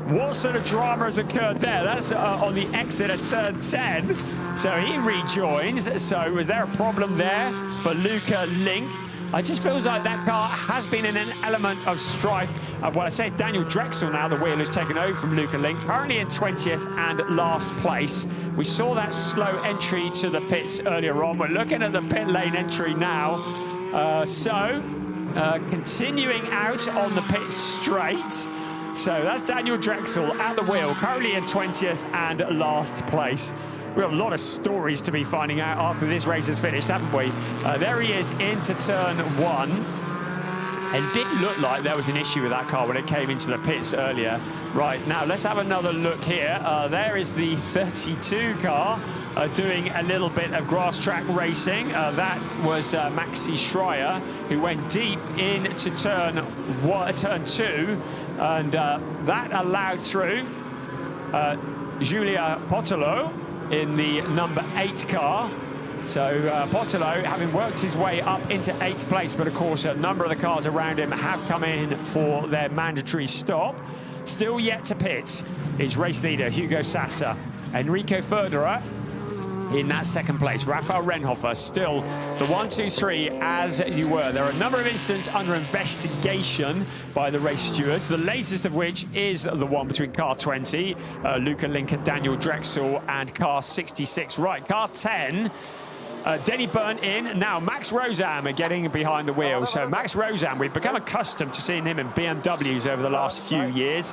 what sort of drama has occurred there? That's on the exit of turn 10. So he rejoins. So was there a problem there for Luca Link? It just feels like that car has been in an element of strife. Well, I say it's Daniel Drexel now, the wheel, who's taken over from Luca Link, currently in 20th and last place. We saw that slow entry to the pits earlier on. We're looking at the pit lane entry now. Continuing out on the pit straight. So that's Daniel Drexel at the wheel, currently in 20th and last place. We've got a lot of stories to be finding out after this race is finished, haven't we? There he is into turn 1. It did look like there was an issue with that car when it came into the pits earlier. Right, now let's have another look here. There is the 32 car doing a little bit of grass track racing. That was Maxi Schreier, who went deep into turn 2, and that allowed through Giulia Potolo in the number 8 car. So Potolo, having worked his way up into 8th place, but of course a number of the cars around him have come in for their mandatory stop. Still yet to pit is race leader Hugo Sasa. Enrico Ferderer in that second place. Rafael Renhofer still the 1, 2, 3 as you were. There are a number of incidents under investigation by the race stewards, the latest of which is the one between car 20, Luca Link and Daniel Drexel, and car 66. Right, car 10, Denny Byrne in. Now Max Rozam getting behind the wheel. So Max Rozam, we've become accustomed to seeing him in BMWs over the last few years.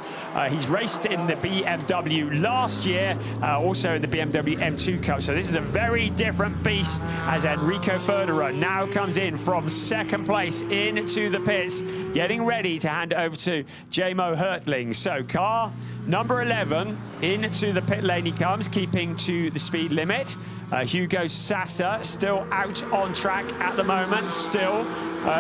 He's raced in the BMW last year, also in the BMW M2 Cup. So this is a very different beast as Enrico Ferderer now comes in from second place into the pits, getting ready to hand over to Jamo Hertling. So car number 11 into the pit lane he comes, keeping to the speed limit. Hugo Sasa still out on track at the moment, still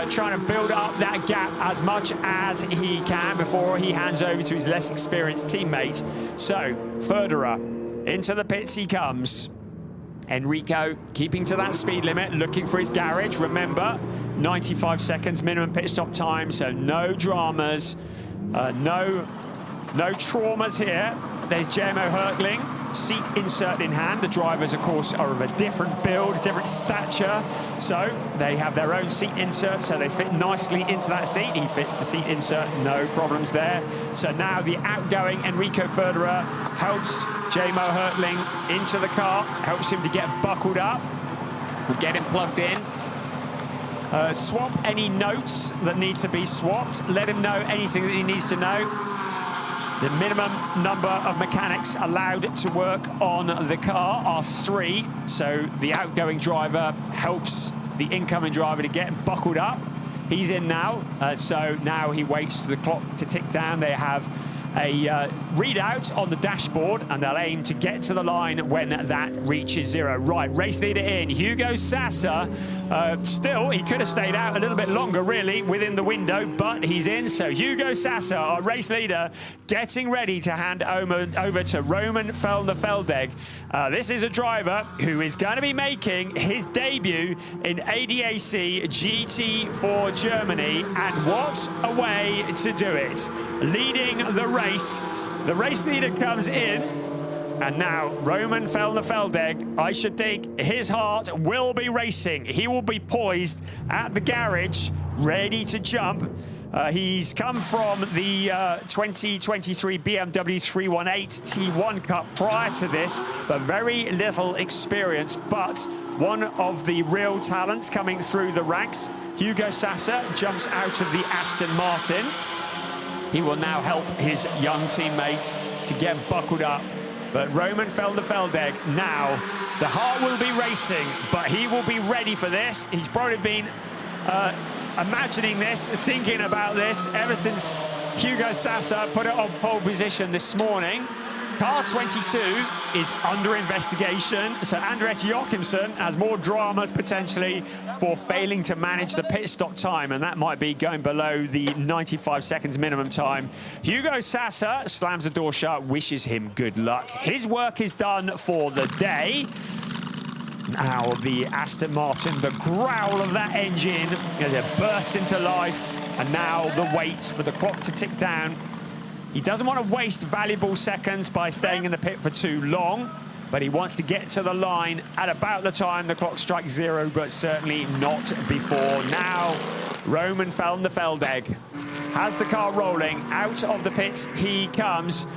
trying to build up that gap as much as he can before he hands over to his less experienced teammate. So Ferderer into the pits he comes. Enrico keeping to that speed limit, looking for his garage. Remember, 95 seconds minimum pit stop time, so no dramas, no traumas here. There's Jamo Hertling, seat insert in hand. The drivers, of course, are of a different build, different stature, so they have their own seat insert, so they fit nicely into that seat. He fits the seat insert, no problems there. So now the outgoing Enrico Ferderer helps Jamo Hertling into the car, helps him to get buckled up, get him plugged in. Swap any notes that need to be swapped. Let him know anything that he needs to know. The minimum number of mechanics allowed to work on the car are 3, so the outgoing driver helps the incoming driver to get buckled up. He's in now, so now he waits for the clock to tick down. They have a readout on the dashboard, and they'll aim to get to the line when that reaches 0. Right, race leader in, Hugo Sasa. Still, he could have stayed out a little bit longer, really, within the window, but he's in. So Hugo Sasa, our race leader, getting ready to hand over to Roman Feldeg. This is a driver who is going to be making his debut in ADAC GT4 Germany, and what a way to do it. Leading the race. The race leader comes in, and now Roman Feldeg, I should think his heart will be racing. He will be poised at the garage, ready to jump. He's come from the 2023 BMW 318 T1 Cup prior to this, but very little experience. But one of the real talents coming through the ranks, Hugo Sasa, jumps out of the Aston Martin. He will now help his young teammate to get buckled up. But Roman Feldeg now, the heart will be racing, but he will be ready for this. He's probably been imagining this, thinking about this ever since Hugo Sasa put it on pole position this morning. Car 22 is under investigation, so Andreas Jochimsen has more dramas potentially for failing to manage the pit stop time, and that might be going below the 95 seconds minimum time. Hugo Sasa slams the door shut, wishes him good luck. His work is done for the day. Now the Aston Martin, the growl of that engine as it bursts into life, and now the wait for the clock to tick down. He doesn't want to waste valuable seconds by staying in the pit for too long, but he wants to get to the line at about the time the clock strikes 0, but certainly not before. Now, Roman Feldeg has the car rolling. Out of the pits he comes.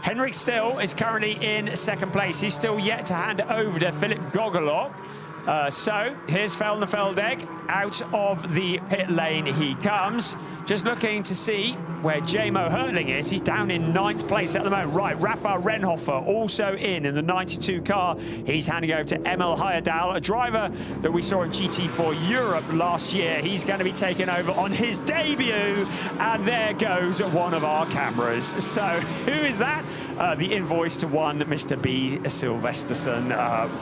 Henrik Still is currently in second place. He's still yet to hand over to Philip Gogolok. So here's Feldeg out of the pit lane he comes. Just looking to see where J-Mo Hertling is. He's down in 9th place at the moment. Right, Rafael Renhofer also in the 92 car. He's handing over to Emil Heyerdahl, a driver that we saw in GT4 Europe last year. He's going to be taking over on his debut, and there goes one of our cameras. So who is that? The invoice to one Mr. B. Silvesterson,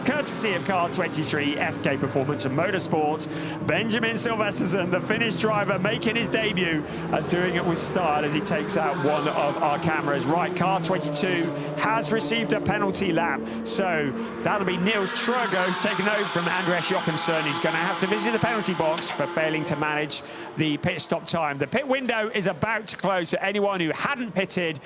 courtesy of car 23 FK Performance and Motorsports. Benjamin Silvesterson, the Finnish driver, making his debut, doing it with style as he takes out one of our cameras. Right, car 22 has received a penalty lap, so that'll be Niels Trøgos taking over from Andreas Jochimsen. He's going to have to visit the penalty box for failing to manage the pit stop time. The pit window is about to close, so anyone who hadn't pitted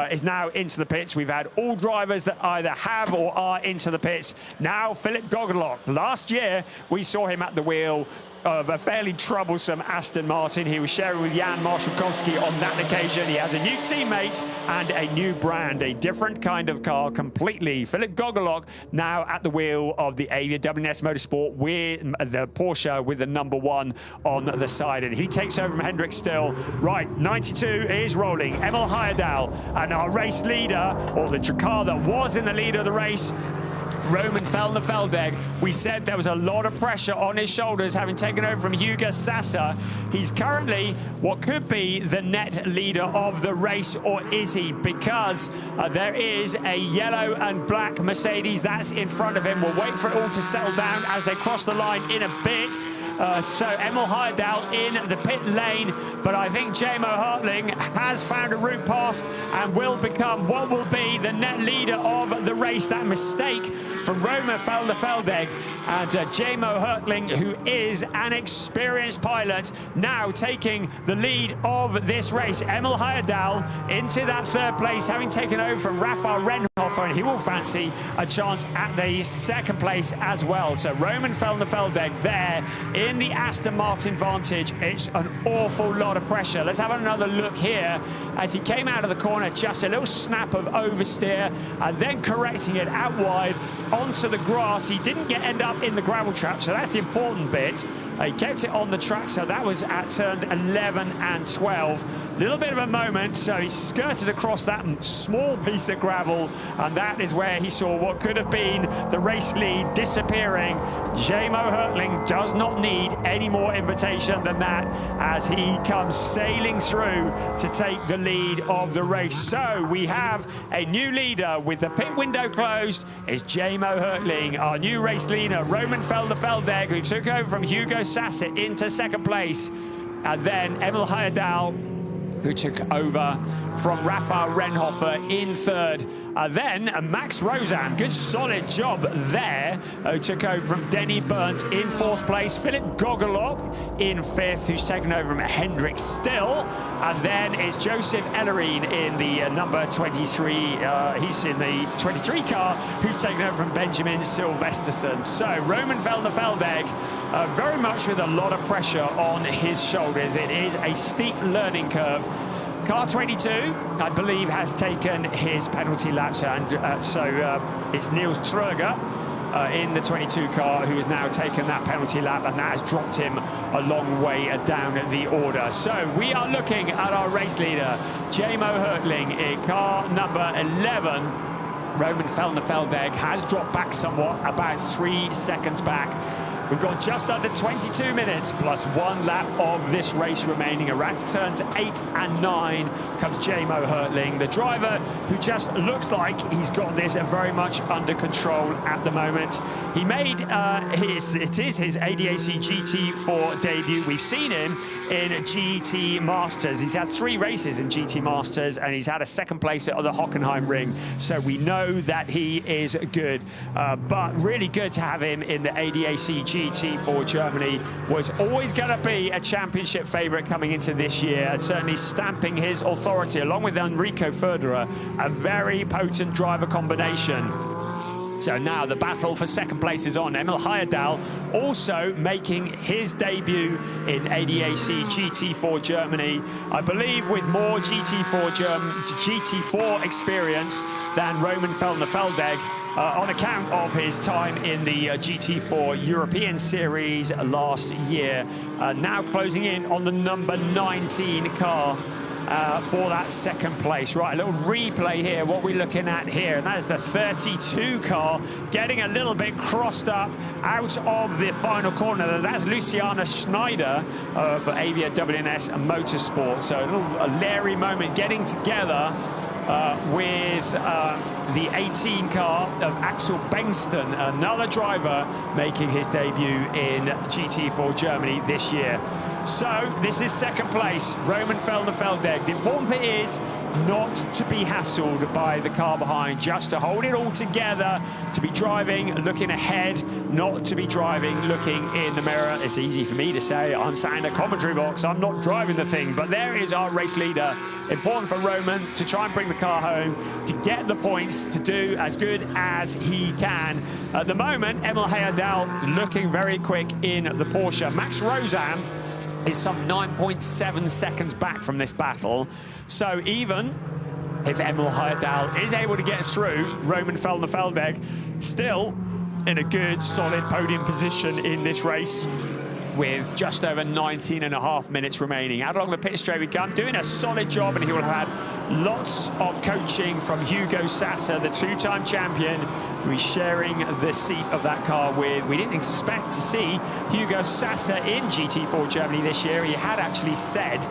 is now into the pits. We've had all drivers that either have or are into the pits. Now Philip Gogolok. Last year we saw him at the wheel of a fairly troublesome Aston Martin. He was sharing with Jan Marszałkowski on that occasion. He has a new teammate and a new brand, a different kind of car completely. Philip Gogolok now at the wheel of the ADAC Motorsport with the Porsche with the #1 on the side, and he takes over from Henrik Still. Right, 92 is rolling. Emil Heyerdahl, and our race leader, or the car that was in the lead of the race, Roman Feldeg. We said there was a lot of pressure on his shoulders, having taken over from Hugo Sasa. He's currently what could be the net leader of the race, or is he? Because there is a yellow and black Mercedes that's in front of him. We'll wait for it all to settle down as they cross the line in a bit. So Emil Heyerdahl in the pit lane, but I think J-Mo Hertling has found a route past and will become what will be the net leader of the race. That mistake from Roman Feldeg, and J-Mo Hertling, who is an experienced pilot, now taking the lead of this race. Emil Heyerdahl into that 3rd place, having taken over from Rafael Renhofer, and he will fancy a chance at the 2nd place as well. So Roman Feldeg there in the Aston Martin Vantage, it's an awful lot of pressure. Let's have another look here as he came out of the corner, just a little snap of oversteer and then correcting it out wide onto the grass. He didn't end up in the gravel trap, so that's the important bit. He kept it on the track, so that was at turns 11 and 12. Little bit of a moment, so he skirted across that small piece of gravel, and that is where he saw what could have been the race lead disappearing. Jamo Hertling does not need any more invitation than that as he comes sailing through to take the lead of the race. So we have a new leader with the pit window closed. Is Jamo Hertling, our new race leader. Roman Velder-Feldegg, who took over from Hugo Sasser into second place, and then Emil Heyerdahl, who took over from Rafael Renhofer in third. Then Max Rosen, good solid job there, who took over from Denny Burnt in fourth place. Philip Gogolop in fifth, who's taken over from Hendrik Still. And then it's Joseph Ellerine in the number 23. He's in the 23 car, who's taken over from Benjamin Silvesterson. So Roman Velder-Feldegg, very much with a lot of pressure on his shoulders. It is a steep learning curve. Car 22, I believe, has taken his penalty laps, and so it's Niels Truger in the 22 car who has now taken that penalty lap, and that has dropped him a long way down the order. So we are looking at our race leader, Jamo Hertling, in car number 11. Roman Velder-Feldegg has dropped back somewhat, about 3 seconds back. We've got just under 22 minutes plus 1 lap of this race remaining. Around turns 8 and 9 comes Jamo Hertling, the driver who just looks like he's got this very much under control at the moment. He made his ADAC GT4 debut. We've seen him in GT Masters. He's had 3 races in GT Masters, and he's had a second place at the Hockenheim Ring. So we know that he is good, but really good to have him in the ADAC GT4 Germany. Was always going to be a championship favourite coming into this year, and certainly stamping his authority along with Enrico Ferderer, a very potent driver combination. So now the battle for second place is on. Emil Heyerdahl also making his debut in ADAC GT4 Germany, I believe with more GT4 experience than Roman Velder-Feldegg, on account of his time in the GT4 European Series last year. Now closing in on the number 19 car for that second place. Right, a little replay here, what we're looking at here, and that is the 32 car getting a little bit crossed up out of the final corner. That's Luciana Schneider for Avia WNS Motorsports. So a Larry moment getting together with the 18 car of Axel Bengston, another driver making his debut in GT4 Germany this year. So this is second place, Roman Velder-Feldegg. The important bit is not to be hassled by the car behind, just to hold it all together, to be driving, looking ahead, not to be driving, looking in the mirror. It's easy for me to say, I'm sat in a commentary box, I'm not driving the thing, but there is our race leader. Important for Roman to try and bring the car home, to get the points, to do as good as he can. At the moment, Emil Heyerdahl looking very quick in the Porsche. Max Rosen is some 9.7 seconds back from this battle. So even if Emil Heyerdahl is able to get through Roman Velder-Feldegg, still in a good, solid podium position in this race, with just over 19.5 minutes remaining. Out along the pit straight we come, doing a solid job, and he will have had lots of coaching from Hugo Sasser, the 2-time champion, who he's sharing the seat of that car with. We didn't expect to see Hugo Sasser in GT4 Germany this year. He had actually said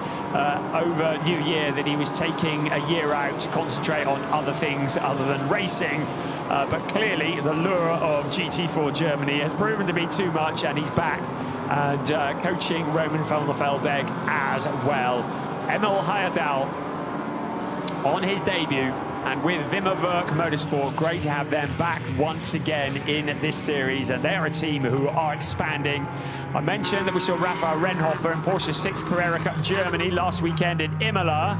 over New Year that he was taking a year out to concentrate on other things other than racing. But clearly the lure of GT4 Germany has proven to be too much, and he's back and coaching Roman Velder-Feldegg as well. Emil Heyerdahl on his debut And with ADAC Motorsport, great to have them back once again in this series. And they are a team who are expanding. I mentioned that we saw Raphael Renhofer in Porsche 6 Carrera Cup Germany last weekend in Imola.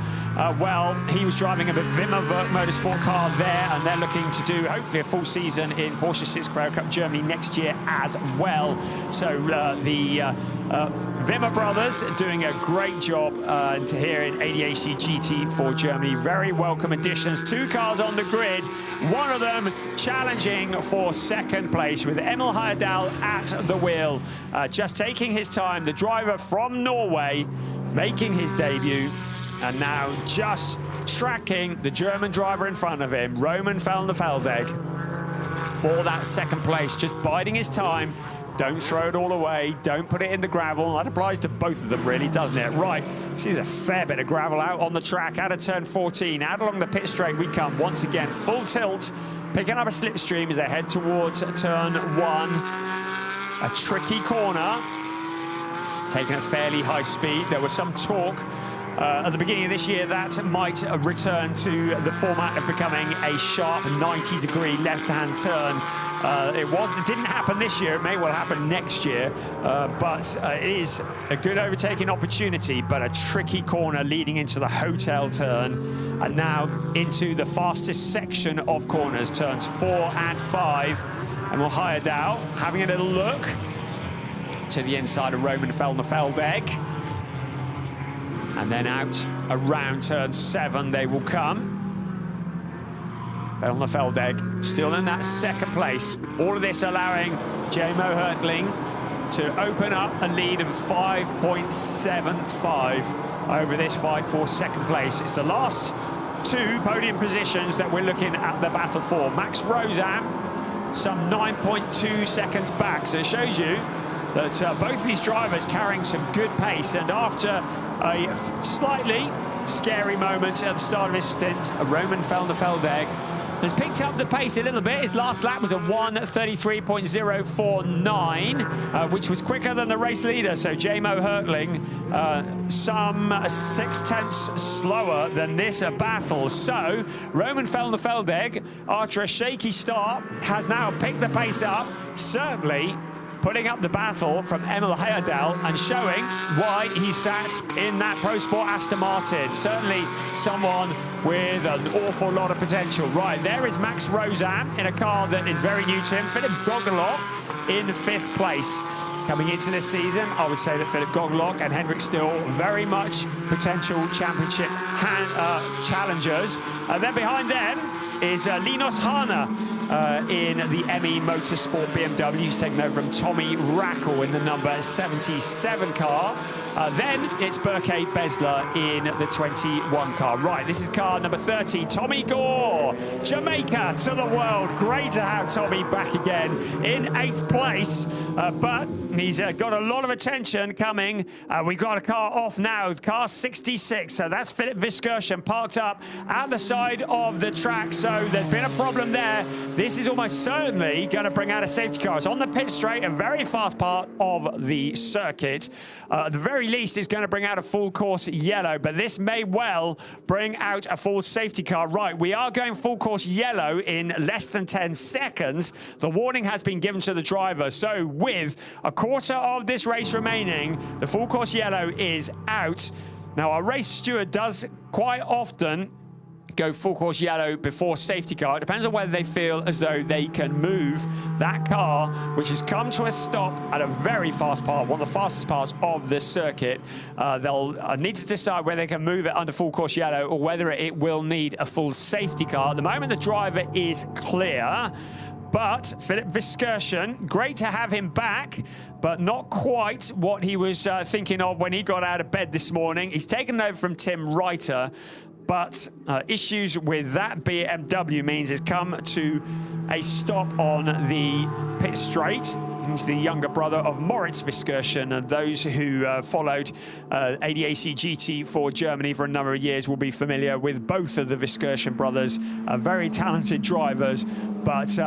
Well, he was driving a ADAC Motorsport car there, and they're looking to do hopefully a full season in Porsche 6 Carrera Cup Germany next year as well. So the Wimmer brothers are doing a great job to here in ADAC GT4 Germany. Very welcome additions. Two cars on the grid, one of them challenging for second place with Emil Heyerdahl at the wheel. Just taking his time, the driver from Norway making his debut, and now just tracking the German driver in front of him, Roman van der Velde, for that second place, just biding his time. Don't throw it all away. Don't put it in the gravel. That applies to both of them, really, doesn't it? Right, sees a fair bit of gravel out on the track. Out of turn 14, out along the pit straight we come. Once again, full tilt, picking up a slipstream as they head towards turn 1. A tricky corner, taken at fairly high speed. There was some talk at the beginning of this year that might return to the format of becoming a sharp 90-degree left-hand turn. It didn't happen this year. It may well happen next year, but it is a good overtaking opportunity, but a tricky corner leading into the hotel turn, and now into the fastest section of corners, turns 4 and 5. And we'll Heyerdahl having a little look to the inside of Roman van der Velde. And then out around turn 7 they will come. Van der Velde still in that second place. All of this allowing J-Mo Hertling to open up a lead of 5.75 over this fight for second place. It's the last two podium positions that we're looking at the battle for. Max Rosam, some 9.2 seconds back. So it shows you that both of these drivers carrying some good pace, and after a slightly scary moment at the start of his stint, Roman van der Velde has picked up the pace a little bit. His last lap was a 1:33.049, which was quicker than the race leader. So J-Mo Hertling, some 6/10 slower than this battle. So Roman van der Velde, after a shaky start, has now picked the pace up, certainly putting up the battle from Emil Heyerdahl and showing why he sat in that Pro Sport Aston Martin. Certainly someone with an awful lot of potential. Right, there is Max Rosam in a car that is very new to him. Philip Gogolok in 5th place. Coming into this season, I would say that Philip Gogolok and Henrik Still very much potential championship challengers. And then behind them is Linus Hana in the ME Motorsport BMW. He's taken over from Tommy Rackle in the number 77 car. Then it's Berke Besler in the 21 car. Right, this is car number 30, Tommy Gore, Jamaica to the world. Great to have Tommy back again in 8th place, but he's got a lot of attention coming. We've got a car off now, car 66. So that's Philip Viskirchen parked up at the side of the track. So there's been a problem there. This is almost certainly going to bring out a safety car. It's on the pit straight, a very fast part of the circuit. At the very least, it's going to bring out a full course yellow, but this may well bring out a full safety car. Right, we are going full course yellow in less than 10 seconds. The warning has been given to the driver. So with a quarter of this race remaining, the full course yellow is out. Now, our race steward does quite often go full course yellow before safety car. It depends on whether they feel as though they can move that car, which has come to a stop at a very fast part, one of the fastest parts of the circuit. They'll need to decide whether they can move it under full course yellow or whether it will need a full safety car. At the moment, the driver is clear. But Philip Viskirchen, great to have him back, but not quite what he was thinking of when he got out of bed this morning. He's taken over from Tim Reiter, but issues with that BMW means it's come to a stop on the pit straight. He's the younger brother of Moritz Viskirchen, and those who followed ADAC GT4 Germany for a number of years will be familiar with both of the Viskirchen brothers. Very talented drivers, but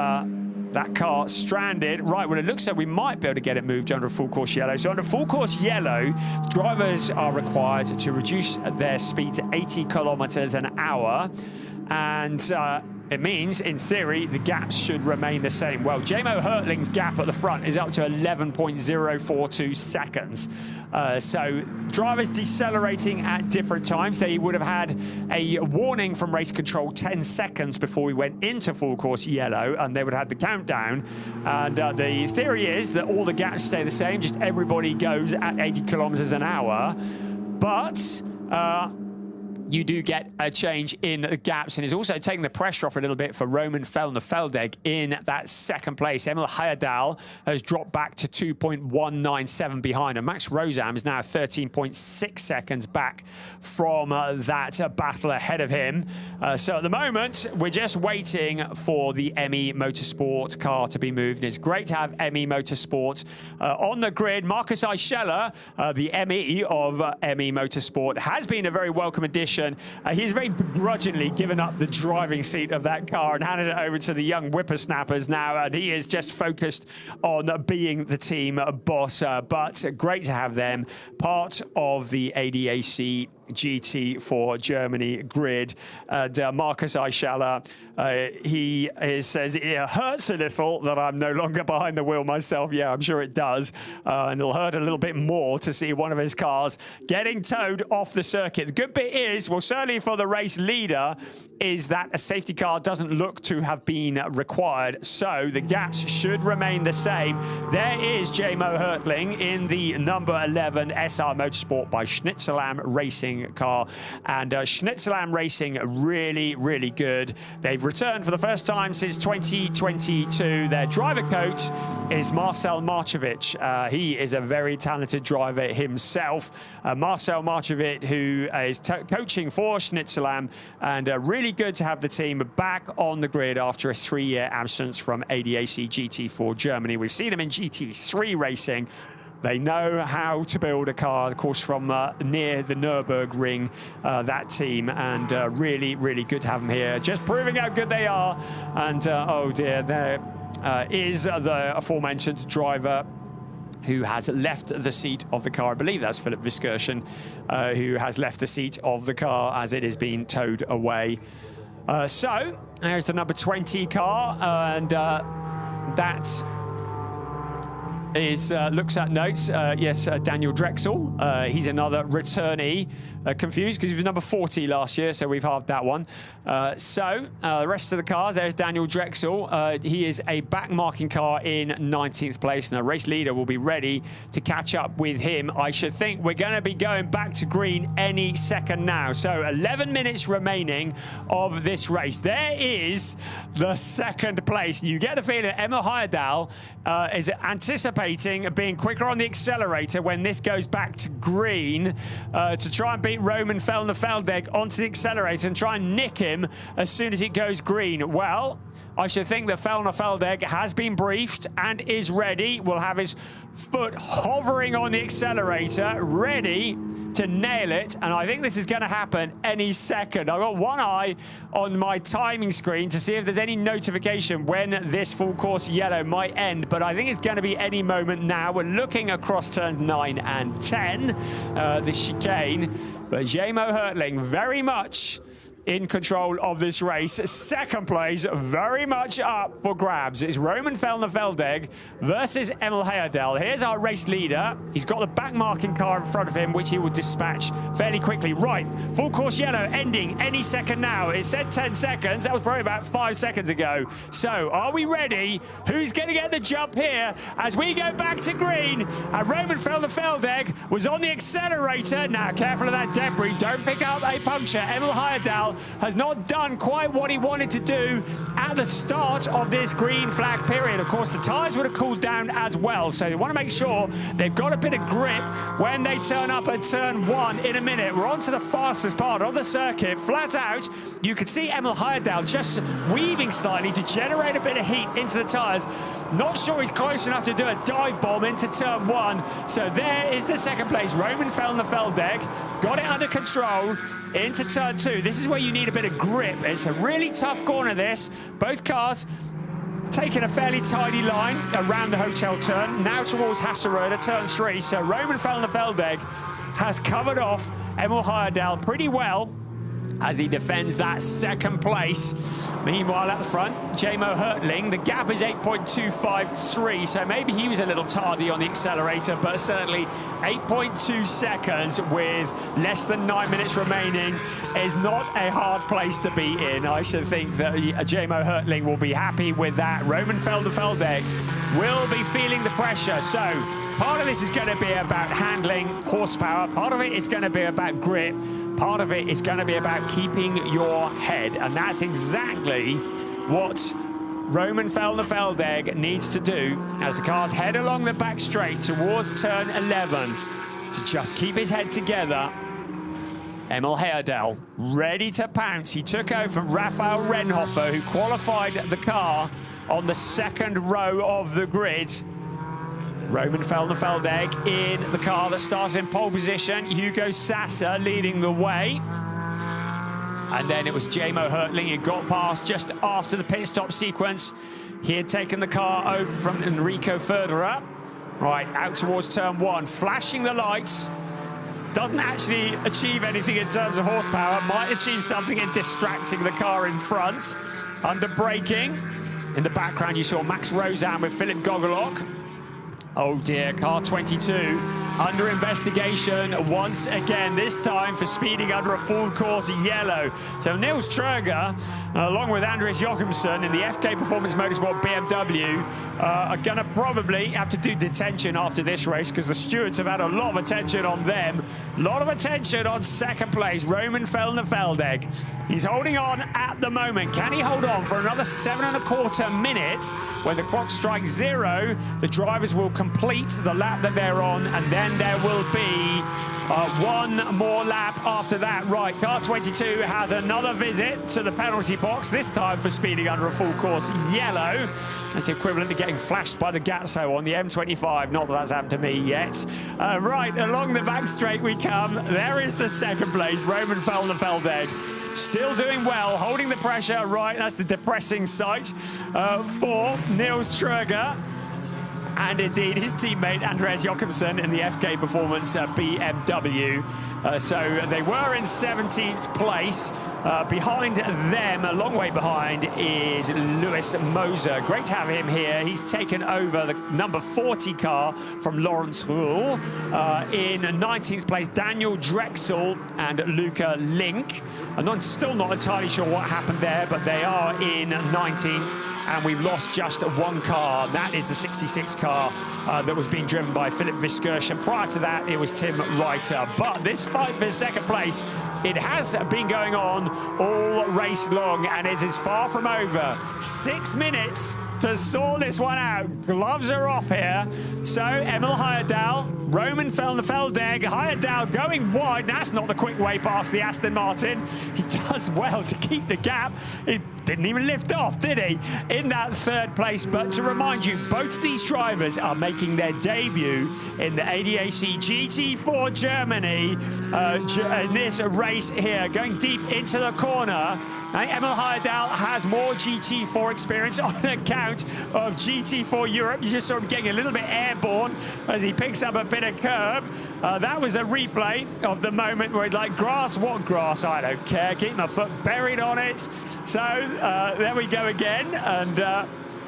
that car stranded. Right, well, it looks like we might be able to get it moved under full course yellow. So under full course yellow, drivers are required to reduce their speed to 80 kilometers an hour. And it means, in theory, the gaps should remain the same. Well, J-Mo Hertling's gap at the front is up to 11.042 seconds. So drivers decelerating at different times. They would have had a warning from race control 10 seconds before we went into full course yellow, and they would have had the countdown. And the theory is that all the gaps stay the same, just everybody goes at 80 kilometers an hour. But you do get a change in the gaps, and it's also taking the pressure off a little bit for Roman Feldner-Feldeg in that second place. Emil Heyerdahl has dropped back to 2.197 behind, and Max Rosam is now 13.6 seconds back from that battle ahead of him. So at the moment, we're just waiting for the ME Motorsport car to be moved. And it's great to have ME Motorsport on the grid. Marcus Eicheler, the ME of ME Motorsport, has been a very welcome addition. He's very begrudgingly given up the driving seat of that car and handed it over to the young whippersnappers now, and he is just focused on being the team boss. But great to have them part of the ADAC GT4 Germany grid. Marcus Eicheler, he says, it hurts a little that I'm no longer behind the wheel myself. Yeah, I'm sure it does. And it'll hurt a little bit more to see one of his cars getting towed off the circuit. The good bit is, well, certainly for the race leader, is that a safety car doesn't look to have been required. So the gaps should remain the same. There is J-Mo Hertling in the number 11 SR Motorsport by Schnitzelam Racing car, and Schnitzelam Racing really, really good. They've returned for the first time since 2022. Their driver coach is Marcel Marcevic. He is a very talented driver himself. Marcel Marcevic, who is coaching for Schnitzelam, and really good to have the team back on the grid after a 3-year absence from ADAC GT4 Germany. We've seen them in GT3 racing. They know how to build a car, of course, from near the Nürburgring, that team, and really, really good to have them here, just proving how good they are. And oh dear, there is the aforementioned driver who has left the seat of the car. I believe that's Philip Viskirchen, who has left the seat of the car as it is being towed away. So there's the number 20 car, and that is looks at notes. Yes, Daniel Drexel. He's another returnee. Confused because he was number 40 last year, so we've halved that one. The rest of the cars, there's Daniel Drexel. He is a back-marking car in 19th place, and the race leader will be ready to catch up with him. I should think we're going to be going back to green any second now. So 11 minutes remaining of this race. There is the second place. You get the feeling that Emil Heyerdahl is anticipating being quicker on the accelerator when this goes back to green, to try and beat Roman Feldner-Feldeg onto the accelerator and try and nick him as soon as it goes green. Well, I should think that Feldner-Feldeg has been briefed and is ready. Will have his foot hovering on the accelerator, ready to nail it, and I think this is going to happen any second. I've got one eye on my timing screen to see if there's any notification when this full course yellow might end, but I think it's going to be any moment now. We're looking across turns 9 and 10, the chicane, but J-Mo Hertling very much in control of this race. Second place very much up for grabs. It's Roman Feldner-Feldeg versus Emil Heyerdahl. Here's our race leader. He's got the back marking car in front of him, which he will dispatch fairly quickly. Right, full course yellow ending any second now. It said 10 seconds. That was probably about 5 seconds ago. So are we ready? Who's going to get the jump here as we go back to green? And Roman Feldner-Feldeg was on the accelerator. Now, careful of that debris. Don't pick up a puncture. Emil Heyerdahl has not done quite what he wanted to do at the start of this green flag period. Of course, the tyres would have cooled down as well, so they want to make sure they've got a bit of grip when they turn up at turn 1 in a minute. We're on to the fastest part of the circuit. Flat out, you can see Emil Heyerdahl just weaving slightly to generate a bit of heat into the tyres. Not sure he's close enough to do a dive bomb into turn 1. So there is the second place. Roman Feldner-Feldeg got it under control into turn 2. This is where you need a bit of grip. It's a really tough corner, this. Both cars taking a fairly tidy line around the hotel turn, now towards Hasseröder, turn 3. So Roman Feldner-Feldeg has covered off Emil Heyerdahl pretty well as he defends that second place. Meanwhile, at the front, Jamo Hertling, the gap is 8.253, so maybe he was a little tardy on the accelerator, but certainly 8.2 seconds with less than 9 minutes remaining is not a hard place to be in. I should think that Jamo Hertling will be happy with that. Roman Velder-Veldeg will be feeling the pressure, so part of this is going to be about handling, horsepower. Part of it is going to be about grip. Part of it is going to be about keeping your head. And that's exactly what Roman Velder-Veldeg needs to do as the cars head along the back straight towards turn 11 to just keep his head together. Emil Heyerdahl ready to pounce. He took over from Raphael Renhofer, who qualified the car on the second row of the grid. Roman Velder-Veldeg in the car that started in pole position. Hugo Sasser leading the way. And then it was Jamo Hertling who got past just after the pit stop sequence. He had taken the car over from Enrico Förderer. Right, out towards turn 1, flashing the lights. Doesn't actually achieve anything in terms of horsepower. Might achieve something in distracting the car in front. Under braking. In the background, you saw Max Rosan with Philip Gogolok. Oh dear, car 22 under investigation once again, this time for speeding under a full course yellow. So Niels Tröger, along with Andreas Jochumsen in the FK Performance Motorsport BMW, are going to probably have to do detention after this race because the stewards have had a lot of attention on them. A lot of attention on second place, Roman Velder-Veldeg. He's holding on at the moment. Can he hold on for another 7.25 minutes? When the clock strikes 0, the drivers will complete the lap that they're on, and then there will be one more lap after that. Right, car 22 has another visit to the penalty box, this time for speeding under a full course yellow. That's the equivalent to getting flashed by the Gatso on the M25. Not that that's happened to me yet. Right, along the back straight we come. There is the second place, Roman Velder-Veldeg. Still doing well, holding the pressure. Right, that's the depressing sight for Niels Tröger. And indeed his teammate Andreas Jochumsen in the FK Performance BMW. So they were in 17th place. Behind them, a long way behind, is Lewis Moser. Great to have him here. He's taken over the number 40 car from Lawrence Ruhl. In 19th place, Daniel Drexel and Luca Link. I'm still not entirely sure what happened there, but they are in 19th, and we've lost just one car. That is the 66 car that was being driven by Philip Viskirch. Prior to that, it was Tim Reiter. But this fight for second place, it has been going on all race long, and it is far from over. 6 minutes to sort this one out. Gloves are off here. So Emil Heyerdahl, Roman Velder-Veldeg, Heyerdahl going wide. That's not the quick way past the Aston Martin. He does well to keep the gap. He didn't even lift off, did he, in that third place? But to remind you, both these drivers are making their debut in the ADAC GT4 Germany in this race here, going deep into the corner. Emil Heyerdahl has more GT4 experience on account of GT4 Europe. You just saw him getting a little bit airborne as he picks up a bit of curb. That was a replay of the moment where he's like, grass, what grass? I don't care, keep my foot buried on it. So there we go again, and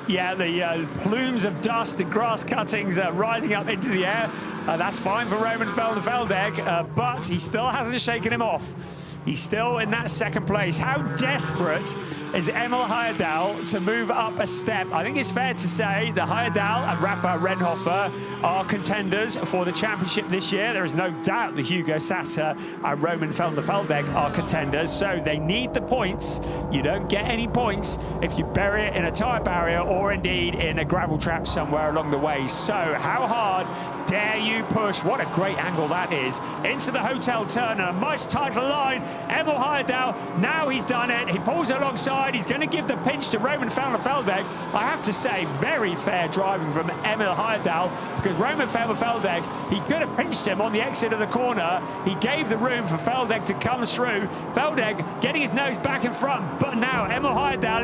yeah, the plumes of dust and grass cuttings rising up into the air. That's fine for Roman Velder-Veldeg, but he still hasn't shaken him off. He's still in that second place. How desperate is Emil Heyerdahl to move up a step? I think it's fair to say that Heyerdahl and Raphael Renhofer are contenders for the championship this year. There is no doubt that Hugo Sasser and Roman Velder-Veldeg are contenders, so they need the points. You don't get any points if you bury it in a tyre barrier or indeed in a gravel trap somewhere along the way. So how hard dare you push? What a great angle that is. Into the hotel turn and a nice tighter line. Emil Heyerdahl, now he's done it. He pulls alongside. He's going to give the pinch to Roman Velder-Veldeg. I have to say, very fair driving from Emil Heyerdahl, because Roman Velder-Veldeg, he could have pinched him on the exit of the corner. He gave the room for Veldeg to come through. Veldeg getting his nose back in front, but now Emil Heyerdahl,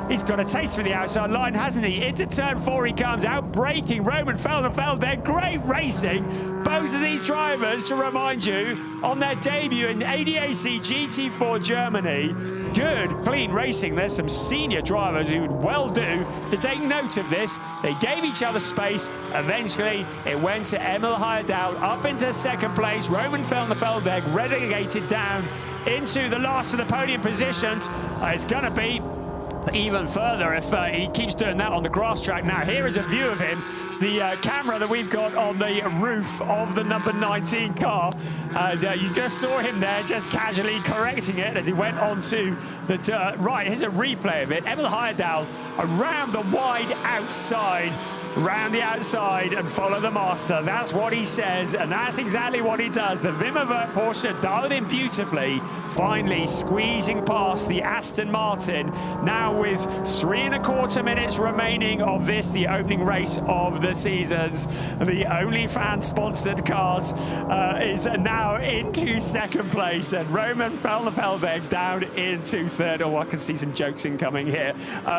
he's got a taste for the outside line, hasn't he? Into turn 4 he comes out, braking Roman Velder-Veldeg. Great great racing. Both of these drivers, to remind you, on their debut in ADAC GT4 Germany. Good, clean racing. There's some senior drivers who would well do to take note of this. They gave each other space. Eventually, it went to Emil Heyerdahl up into second place. Roman Felderfeldegg relegated down into the last of the podium positions. It's going to be even further if he keeps doing that on the grass track. Now, here is a view of him. The camera that we've got on the roof of the number 19 car. And you just saw him there just casually correcting it as he went onto the dirt. Right, here's a replay of it. Emil Heyerdahl around the wide outside. Round the outside and follow the master. That's what he says, and that's exactly what he does. The Wim Avert Porsche dialed in beautifully, finally squeezing past the Aston Martin. Now with 3¼ minutes remaining of this, the opening race of the seasons. The only fan-sponsored cars is now into second place, and Roman Felderfeldegg down into third. Oh, I can see some jokes incoming here.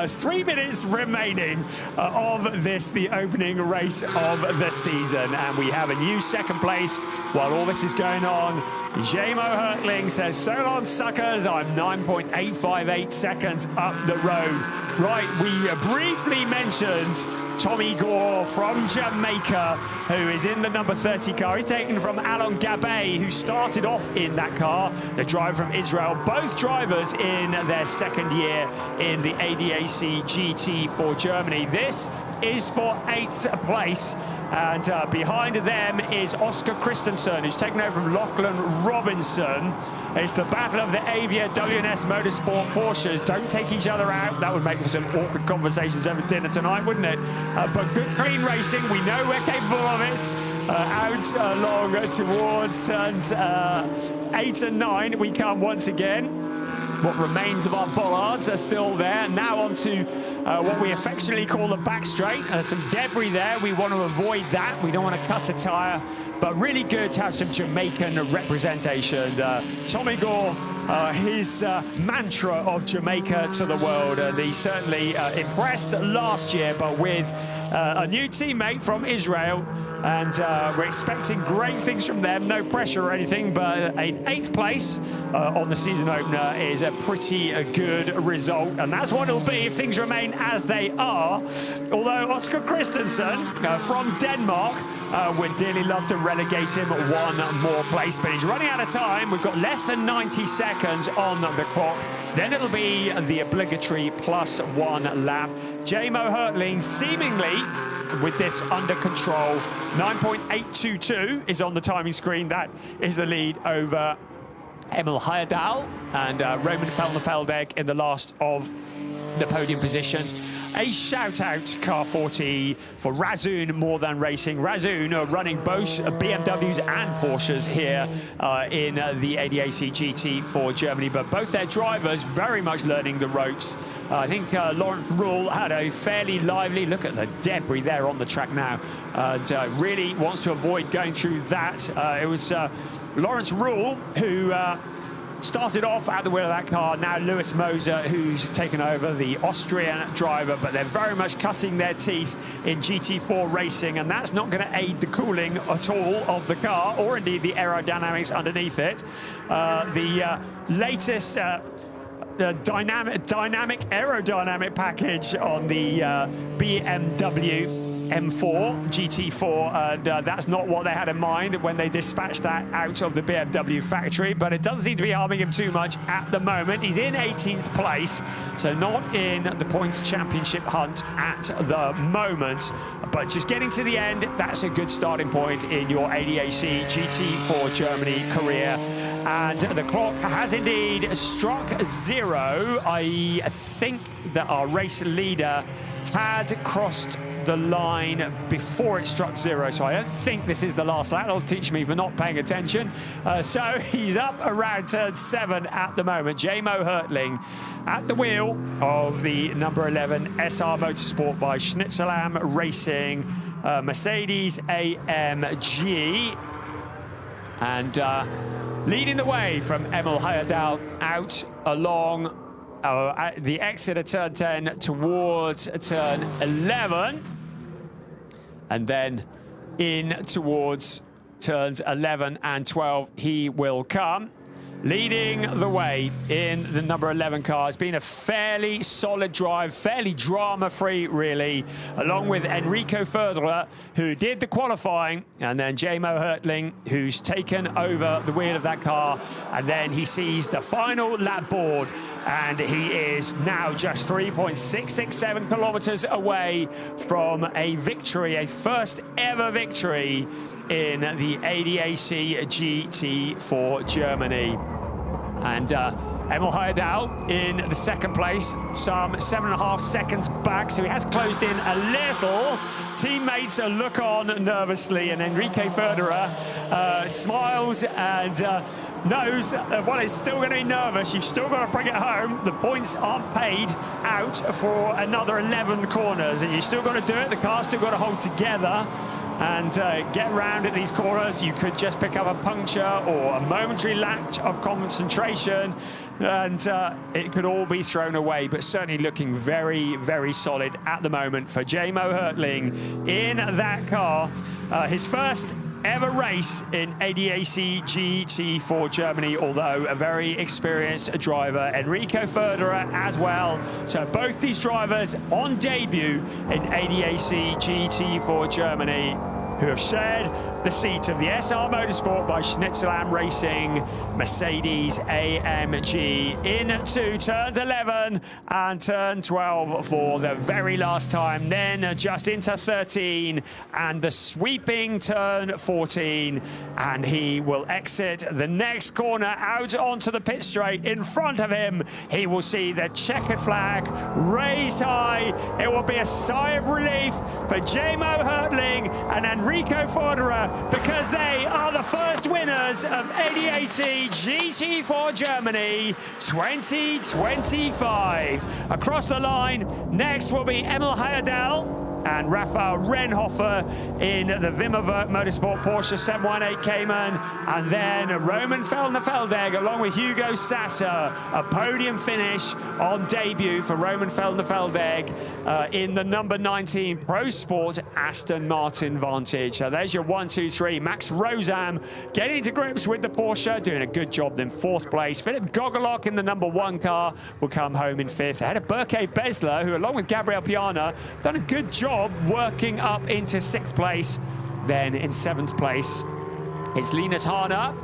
3 minutes remaining of this, the opening race of the season, and we have a new second place while all this is going on. Jamo Hertling says, so long suckers, I'm 9.858 seconds up the road. Right, we briefly mentioned Tommy Gore from Jamaica, who is in the number 30 car. He's taken from Alon Gabay, who started off in that car, the driver from Israel. Both drivers in their second year in the ADAC GT4 Germany. This is for 8th place, and behind them is Oscar Christensen, who's taken over from Lachlan Robinson. It's the battle of the Avia WNS Motorsport Porsches. Don't take each other out. That would make for some awkward conversations over dinner tonight, wouldn't it? But good, clean racing. We know we're capable of it. Out along towards turns 8 and 9, we come once again. What remains of our bollards are still there. Now onto what we affectionately call the back straight. Some debris there. We want to avoid that. We don't want to cut a tyre, but really good to have some Jamaican representation. Tommy Gore, his mantra of Jamaica to the world, and he certainly impressed last year, but with a new teammate from Israel, and we're expecting great things from them. No pressure or anything, but an 8th place on the season opener is a pretty good result, and that's what it'll be if things remain as they are. Although Oscar Christensen from Denmark would dearly love to relegate him one more place, but he's running out of time. We've got less than 90 seconds on the clock. Then it'll be the obligatory +1 lap. Jamo Hertling seemingly with this under control. 9.822 is on the timing screen. That is the lead over Emil Heyerdahl and Roman Felderfeldegg in the last of the podium positions. A shout out, Car 40, for Razzoon More Than Racing. Razzoon running both BMWs and Porsches here in the ADAC GT4 Germany, but both their drivers very much learning the ropes. I think Lawrence Rule had a fairly lively look at the debris there on the track now, and really wants to avoid going through that. It was Lawrence Rule who started off at the wheel of that car. Now Lewis Moser, who's taken over, the Austrian driver, but they're very much cutting their teeth in GT4 racing, and that's not going to aid the cooling at all of the car, or indeed the aerodynamics underneath it. The latest dynamic aerodynamic package on the BMW M4 GT4, and that's not what they had in mind when they dispatched that out of the BMW factory, but it doesn't seem to be harming him too much at the moment. He's in 18th place, so not in the points championship hunt at the moment, but just getting to the end, that's a good starting point in your ADAC GT4 Germany career. And the clock has indeed struck 0. I think that our race leader had crossed the line before it struck 0, so I don't think this is the last lap. It'll teach me for not paying attention. So he's up around turn 7 at the moment. Jamo Hertling at the wheel of the number 11 SR Motorsport by Schnitzelam Racing, Mercedes-AMG, and leading the way from Emil Heyerdahl out along at the exit of turn 10 towards turn 11. And then in towards turns 11 and 12. He will come. Leading the way in the number 11 car. It's been a fairly solid drive, fairly drama-free, really, along with Enrico Förderer, who did the qualifying, and then J-Mo Hertling, who's taken over the wheel of that car, and then he sees the final lap board, and he is now just 3.667 kilometers away from a victory, a first ever victory in the ADAC GT4 Germany. And Emil Heyerdahl in the second place, some 7.5 seconds back, so he has closed in a little. Teammates look on nervously, and Enrique Förderer smiles and knows, well, it's still going to be nervous. You've still got to bring it home. The points aren't paid out for another 11 corners, and you've still got to do it. The car's still got to hold together and get round at these corners. You could just pick up a puncture or a momentary lapse of concentration, and it could all be thrown away, but certainly looking very, very solid at the moment for J-Mo Hertling in that car. His first ever race in ADAC GT4 Germany, although a very experienced driver, Enrico Förderer as well. So both these drivers on debut in ADAC GT4 Germany, who have shared the seat of the SR Motorsport by Schnitzelam Racing Mercedes-AMG into turns 11 and turn 12 for the very last time, then just into 13 and the sweeping turn 14, and he will exit the next corner out onto the pit straight. In front of him, he will see the checkered flag raised high. It will be a sigh of relief for J-Mo Hertling and Enrico Förderer, because they are the first winners of ADAC GT4 Germany 2025. Across the line, next will be Emil Heyerdahl and Raphael Renhofer in the Wimmerwerk Motorsport Porsche 718 Cayman, and then Roman Feldner-Feldegg along with Hugo Sasser. A podium finish on debut for Roman Feldner-Feldegg in the number 19 Pro Sport Aston Martin Vantage. So there's your 1, 2, 3. Max Rosam getting to grips with the Porsche, doing a good job in 4th place. Philip Gogolok in the number 1 car will come home in 5th. Ahead of Berke Besler, who along with Gabriel Piana done a good job working up into 6th place. Then in 7th place, it's Linus Hahner,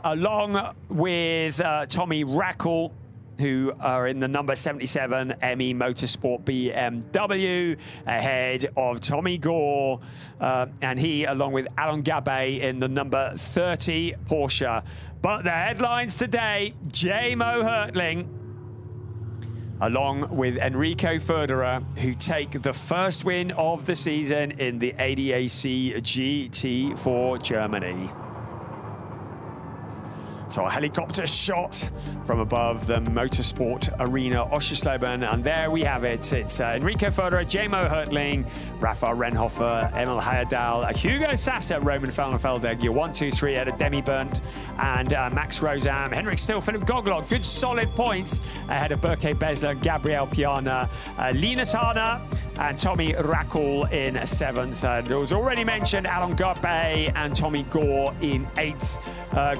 along with Tommy Rackle, who are in the number 77 ME Motorsport BMW, ahead of Tommy Gore, and he, along with Alain Gabet, in the number 30 Porsche. But the headlines today, J-Mo Hertling, along with Enrico Förderer, who take the first win of the season in the ADAC GT4 Germany. So a helicopter shot from above the motorsport arena Oschersleben, and there we have it. It's Enrico Förderer, J-Mo Hertling, Raphael Renhofer, Emil Heyerdahl, Hugo Sasser, Roman Feldner-Feldegg, your 1, 2, 3 out of Demi Berndt and Max Rosam, Henrik Still, Philip Gogolok. Good solid points ahead of Berke Besler, Gabriel Piana, Linus Hahner and Tommy Rackle in 7th. And it was already mentioned Alain Gabet and Tommy Gore in 8th.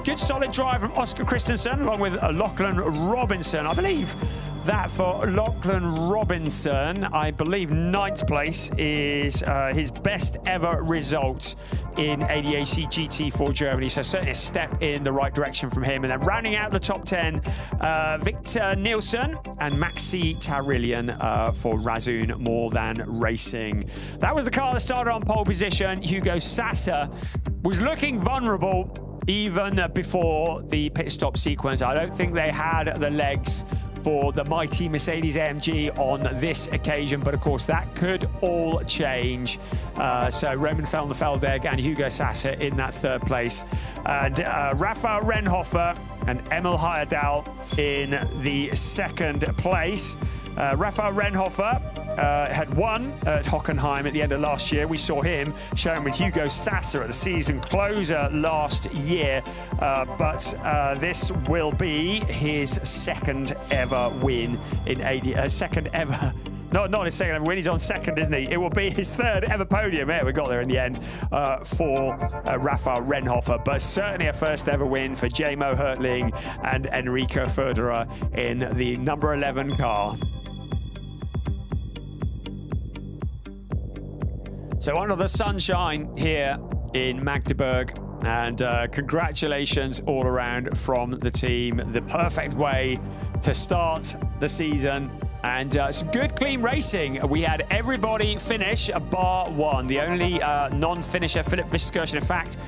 Good solid drive from Oscar Christensen, along with Lachlan Robinson. I believe that for Lachlan Robinson, I believe 9th place is his best ever result in ADAC GT4 Germany. So certainly a step in the right direction from him. And then rounding out the top 10, Victor Nielsen and Maxi Tarillion for Razun More Than Racing. That was the car that started on pole position. Hugo Sasser was looking vulnerable even before the pit stop sequence. I don't think they had the legs for the mighty Mercedes-AMG on this occasion, but of course that could all change. So Roman Feldner-Feldegg and Hugo Sasser in that 3rd place, and Raphael Renhofer and Emil Heyerdahl in the 2nd place. Raphael Renhofer had won at Hockenheim at the end of last year. We saw him showing with Hugo Sasser at the season closer last year, but this will be his 2nd ever win in second ever Not his second ever win. He's on second, isn't he? It will be his third ever podium. Yeah, we got there in the end for Rafael Renhofer, but certainly a first ever win for Jamo Hertling and Enrico Förderer in the number 11 car. So under the sunshine here in Magdeburg, and congratulations all around from the team. The perfect way to start the season, and some good clean racing. We had everybody finish bar one. The only non-finisher, Philipp Wiskirchen. In fact,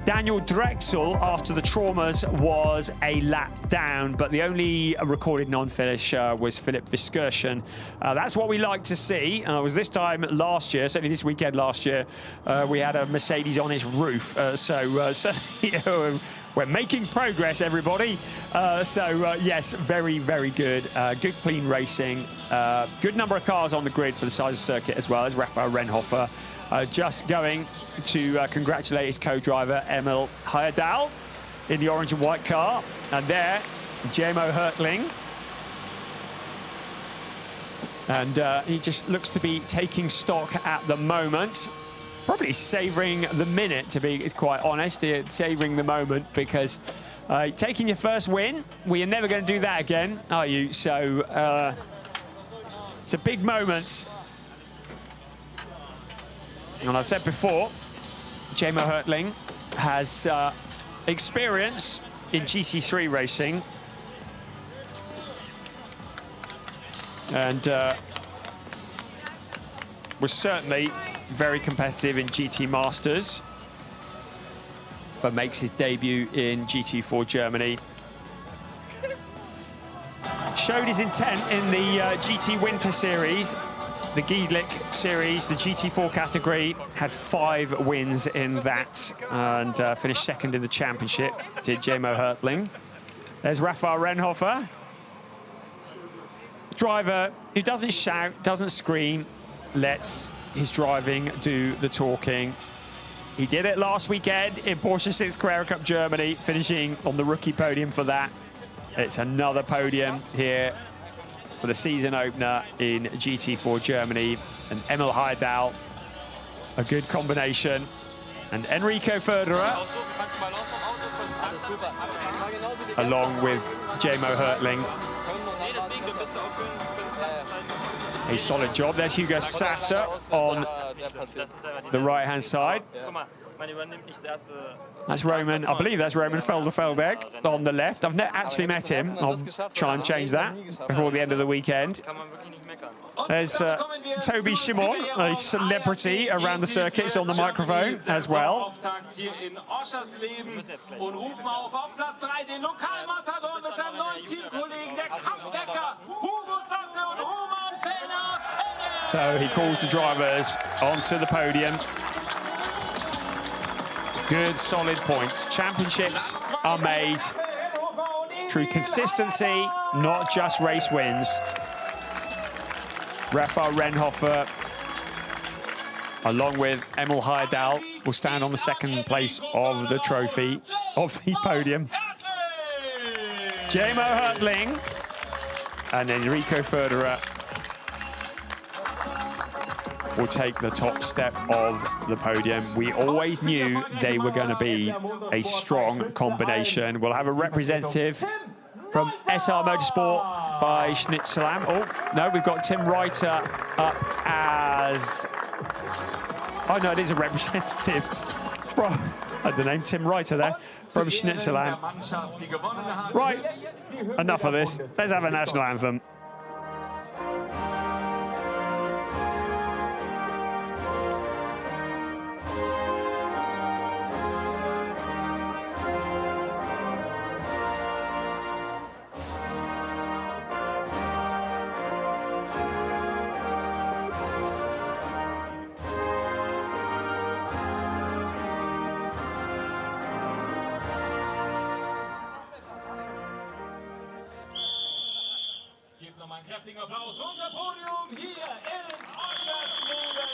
Daniel Drexel, after the traumas, was a lap down, but the only recorded non-finish was Philipp Wiskirchen. That's what we like to see. It was this time last year, certainly this weekend last year, we had a Mercedes on its roof. So you know, we're making progress, everybody. Yes, very, very good. Good clean racing. Good number of cars on the grid for the size of circuit, as well as Rafael Renhofer. Just going to congratulate his co-driver, Emil Heyerdahl, in the orange and white car. And there, Jamo Hertling. And he just looks to be taking stock at the moment. Probably savouring the minute, to be quite honest. Savouring the moment, because taking your first win, well, you're never going to do that again, are you? So it's a big moment. And I said before, Jamo Hertling has experience in GT3 racing. And was certainly very competitive in GT Masters, but makes his debut in GT4 Germany. Showed his intent in the GT Winter Series, the Giedlick Series, the GT4 category. Had 5 wins in that, and finished second in the championship, did Jamo Hertling. There's Rafael Renhofer. Driver who doesn't shout, doesn't scream, lets his driving do the talking. He did it last weekend in Porsche 6 Carrera Cup Germany, finishing on the rookie podium for that. It's another podium here for the season opener in GT4 Germany. And Emil Heyerdahl, a good combination. And Enrico Förderer, along with Jamo Hertling. A solid job. There's Hugo Sasser on the right-hand side. That's Roman, I believe that's Roman Felderfeldegg on the left. I've actually met him. I'll try and change that before the end of the weekend. There's Toby Shimon, a celebrity around the circuits, on the microphone as well. So he calls the drivers onto the podium. Good, solid points. Championships are made through consistency, not just race wins. Rafael Renhofer, along with Emil Heyerdahl, will stand on the second place of the trophy, of the podium. Jamo Hertling and Enrico Förderer will take the top step of the podium. We always knew they were going to be a strong combination. We'll have a representative from SR Motorsport by Schnitzelam. Oh, no, we've got Tim Reiter up as... Oh, no, it is a representative from... I don't know, Tim Reiter there, from Schnitzelam. Right, enough of this. Let's have a national anthem.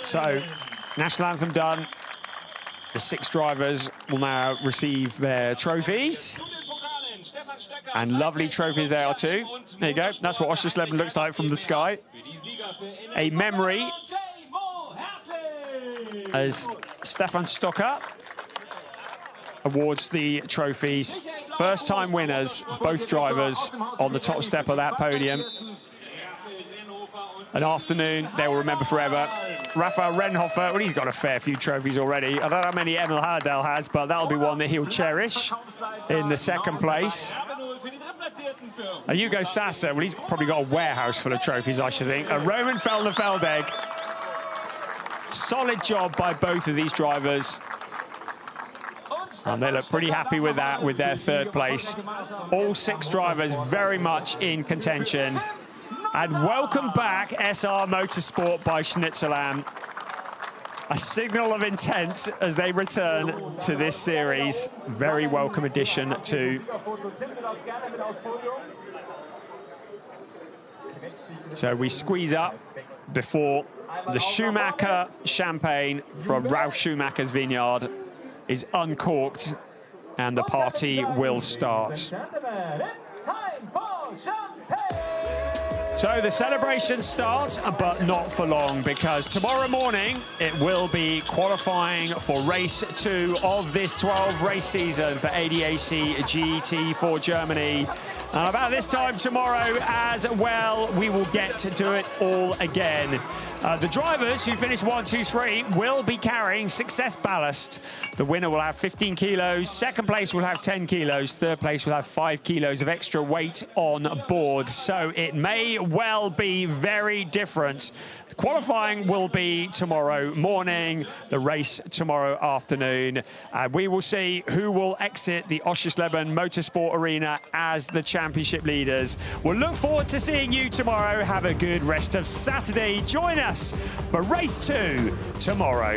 So, national anthem done. The 6 drivers will now receive their trophies. And lovely trophies there too. There you go. That's what Oschersleben looks like from the sky. A memory as Stefan Stocker awards the trophies. First-time winners, both drivers on the top step of that podium. An afternoon they will remember forever. Rafael Renhofer, well, he's got a fair few trophies already. I don't know how many Emil Hardell has, but that'll be one that he'll cherish in the second place. Hugo Sasser, well, he's probably got a warehouse full of trophies, I should think. Roman Felder-Feldegg. Solid job by both of these drivers. And they look pretty happy with that, with their third place. All 6 drivers very much in contention. And welcome back, SR Motorsport by Schnitzelam. A signal of intent as they return to this series. Very welcome addition too. So we squeeze up before the Schumacher champagne from Ralf Schumacher's vineyard is uncorked and the party will start. So the celebration starts, but not for long, because tomorrow morning it will be qualifying for race 2 of this 12-race season for ADAC GT4 Germany. And about this time tomorrow as well, we will get to do it all again. The drivers who finish 1, 2, 3 will be carrying success ballast. The winner will have 15 kilos, second place will have 10 kilos, third place will have 5 kilos of extra weight on board. So it may well be very different. The qualifying will be tomorrow morning, the race tomorrow afternoon. We will see who will exit the Oschersleben Motorsport Arena as the championship leaders. We'll look forward to seeing you tomorrow. Have a good rest of Saturday. Join us for race 2 tomorrow.